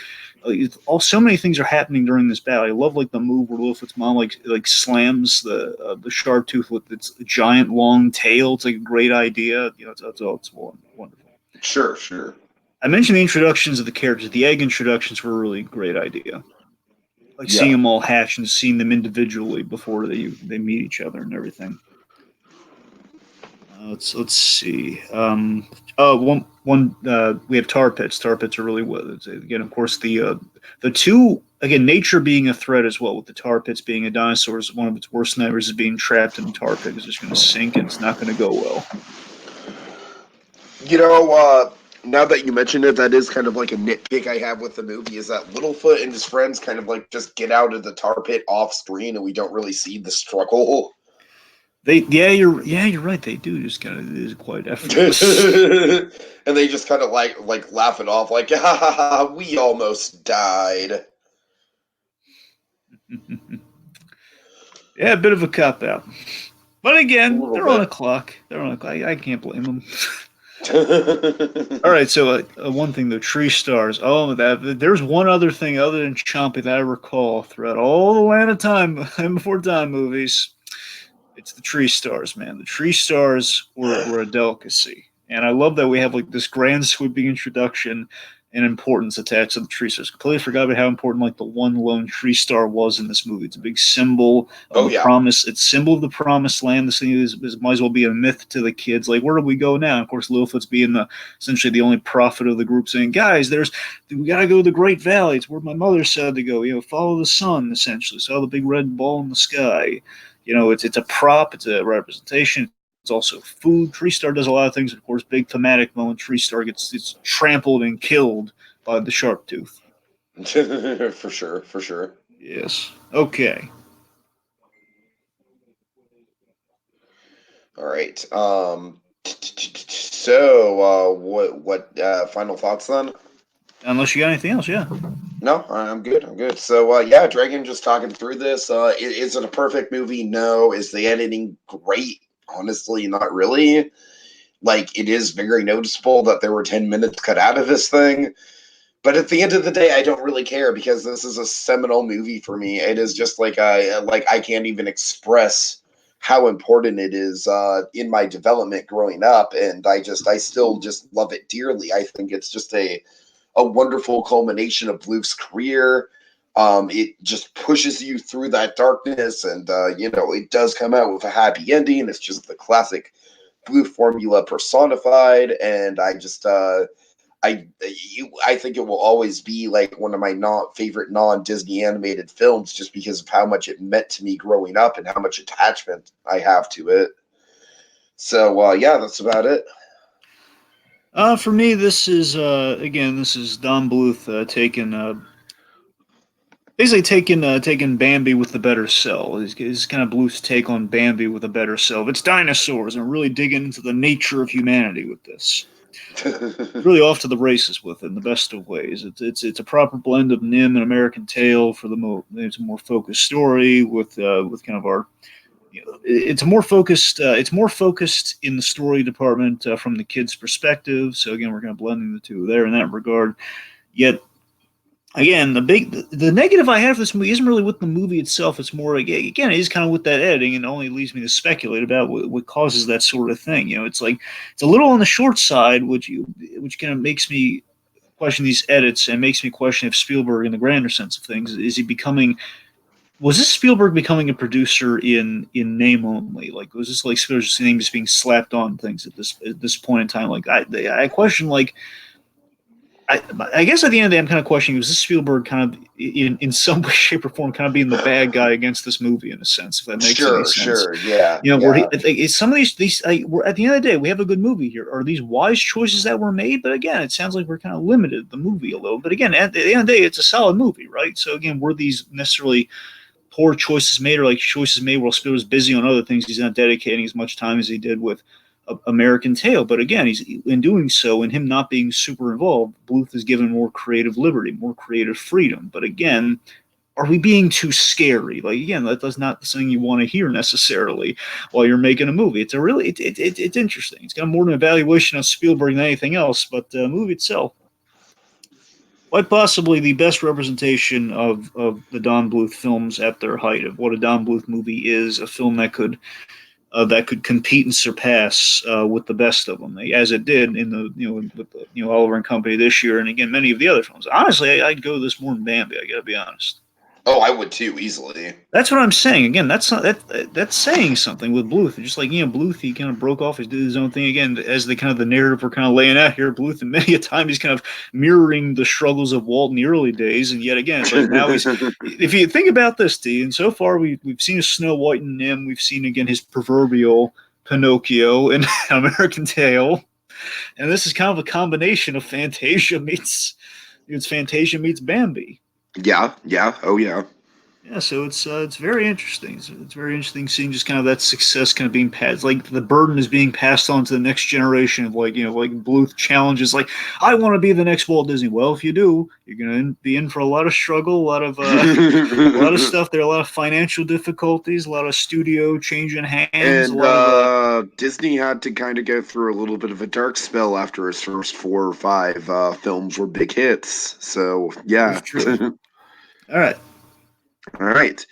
[SPEAKER 2] So many things are happening during this battle. I love like the move where Littlefoot's mom like slams the sharp tooth with its giant long tail. It's like a great idea. It's wonderful.
[SPEAKER 1] Sure, sure.
[SPEAKER 2] I mentioned the introductions of the characters. The egg introductions were a really great idea. Like seeing
[SPEAKER 1] Yeah.
[SPEAKER 2] them all hatch and seeing them individually before they meet each other and everything. Let's see. One we have tar pits. Tar pits are really what again. Of course, the two again nature being a threat as well. With the tar pits being a dinosaur's one of its worst nightmares is being trapped in a tar pit. It's just going to sink and it's not going to go well.
[SPEAKER 1] You know, now that you mentioned it, that is kind of like a nitpick I have with the movie is that Littlefoot and his friends kind of like just get out of the tar pit off screen and we don't really see the struggle.
[SPEAKER 2] You're right. They do just kind of it is quite effortless.
[SPEAKER 1] And they just kind of like laugh it off like, ha ha ha, we almost died.
[SPEAKER 2] Yeah, a bit of a cop out. But
[SPEAKER 1] A
[SPEAKER 2] again,
[SPEAKER 1] little
[SPEAKER 2] they're on a
[SPEAKER 1] bit.
[SPEAKER 2] clock. They're on a clock. I can't blame them. All right, so one thing, the tree stars. Oh, that there's one other thing other than Chompy that I recall throughout all the Land of Time and Before Time movies. It's the tree stars, man. The tree stars were a delicacy, and I love that we have like this grand sweeping introduction and importance attached to the tree stars. Completely forgot about how important like the one lone tree star was in this movie. It's a big symbol of
[SPEAKER 1] Oh
[SPEAKER 2] the
[SPEAKER 1] yeah.
[SPEAKER 2] promise. It's symbol of the promised land. This thing might as well be a myth to the kids. Like, where do we go now? Of course, Littlefoot's being essentially the only prophet of the group, saying, "Guys, we gotta go to the Great Valley. It's where my mother said to go. Follow the sun. Essentially, saw the big red ball in the sky." It's a prop, it's a representation. It's also food. Tree Star does a lot of things. Of course, big thematic moment. Tree Star gets trampled and killed by the sharp tooth.
[SPEAKER 1] For sure, for sure.
[SPEAKER 2] Yes. Okay.
[SPEAKER 1] All right. So, what final thoughts then?
[SPEAKER 2] Unless you got anything else, yeah.
[SPEAKER 1] No, I'm good. I'm good. So, yeah, Dragon, just talking through this. Is it a perfect movie? No. Is the editing great? Honestly, not really. Like, it is very noticeable that there were 10 minutes cut out of this thing. But at the end of the day, I don't really care because this is a seminal movie for me. It is just I can't even express how important it is in my development growing up, and I still just love it dearly. I think it's just a wonderful culmination of Bluth's career. It just pushes you through that darkness, and it does come out with a happy ending. It's just the classic Bluth formula personified, and I think it will always be like one of my not favorite non-Disney animated films just because of how much it meant to me growing up and how much attachment I have to it. So yeah, that's about it.
[SPEAKER 2] For me, this is again, this is Don Bluth taking basically taking Bambi with the better cell. He's kind of Bluth's take on Bambi with a better cell. It's dinosaurs and really digging into the nature of humanity with this. Really off to the races with it in the best of ways. It's a proper blend of Nim and American Tale for it's a more focused story with kind of our it's more focused. It's more focused in the story department from the kid's perspective. So again, we're kind of blending the two there in that regard. Yet again, the negative I have for this movie isn't really with the movie itself. It's more again, it is kind of with that editing, and it only leaves me to speculate about what causes that sort of thing. It's like it's a little on the short side, which kind of makes me question these edits and makes me question if Spielberg, in the grander sense of things, is he becoming. Was this Spielberg becoming a producer in name only? Like, was this like Spielberg's name just being slapped on things at this point in time? Like, I question like. I guess at the end of the day, I'm kind of questioning: was this Spielberg kind of, in some way, shape, or form, kind of being the bad guy against this movie, in a sense, if that makes any sense?
[SPEAKER 1] Sure, yeah.
[SPEAKER 2] Where some of these, we're at the end of the day, we have a good movie here. Are these wise choices that were made? But again, it sounds like we're kind of limited the movie a little. But again, at the end of the day, it's a solid movie, right? So again, were these necessarily poor choices made, or like choices made while Spielberg's busy on other things? He's not dedicating as much time as he did with American Tail. But again, he's in doing so, and him not being super involved, Bluth is given more creative liberty, more creative freedom. But again, are we being too scary? Like, again, that's not something you want to hear necessarily while you're making a movie. It's it's interesting. It's got more of an evaluation of Spielberg than anything else. But the movie itself, quite possibly the best representation of the Don Bluth films at their height, of what a Don Bluth movie is, a film that could compete and surpass with the best of them, as it did in the with the, Oliver and Company this year, and again many of the other films. Honestly, I'd go this more than Bambi. I got to be honest.
[SPEAKER 1] Oh, I would too, easily.
[SPEAKER 2] That's what I'm saying. Again, that's saying something with Bluth. Just like Bluth, he kind of broke off, he did his own thing again. As the kind of the narrative we're kind of laying out here, Bluth, and many a time he's kind of mirroring the struggles of Walt in the early days, and yet again, it's like now he's. If you think about this, D, and so far we've seen a Snow White and Nim, we've seen again his proverbial Pinocchio and American Tail, and this is kind of a combination of Fantasia meets Bambi.
[SPEAKER 1] Yeah. Oh, yeah.
[SPEAKER 2] Yeah, so it's very interesting. It's very interesting seeing just kind of that success kind of being passed. Like the burden is being passed on to the next generation of like Bluth challenges. Like, I want to be the next Walt Disney. Well, if you do, you're going to be in for a lot of struggle, a lot of stuff. There are a lot of financial difficulties, a lot of studio changing hands.
[SPEAKER 1] And Disney had to kind of go through a little bit of a dark spell after his first 4 or 5 films were big hits. So yeah.
[SPEAKER 2] All right.
[SPEAKER 1] All right.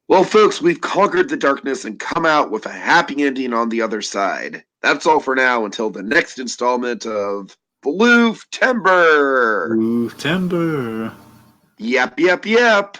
[SPEAKER 1] Well, folks, we've conquered the darkness and come out with a happy ending on the other side. That's all for now until the next installment of Bluth-Tember.
[SPEAKER 2] Bluth-Tember.
[SPEAKER 1] Yep.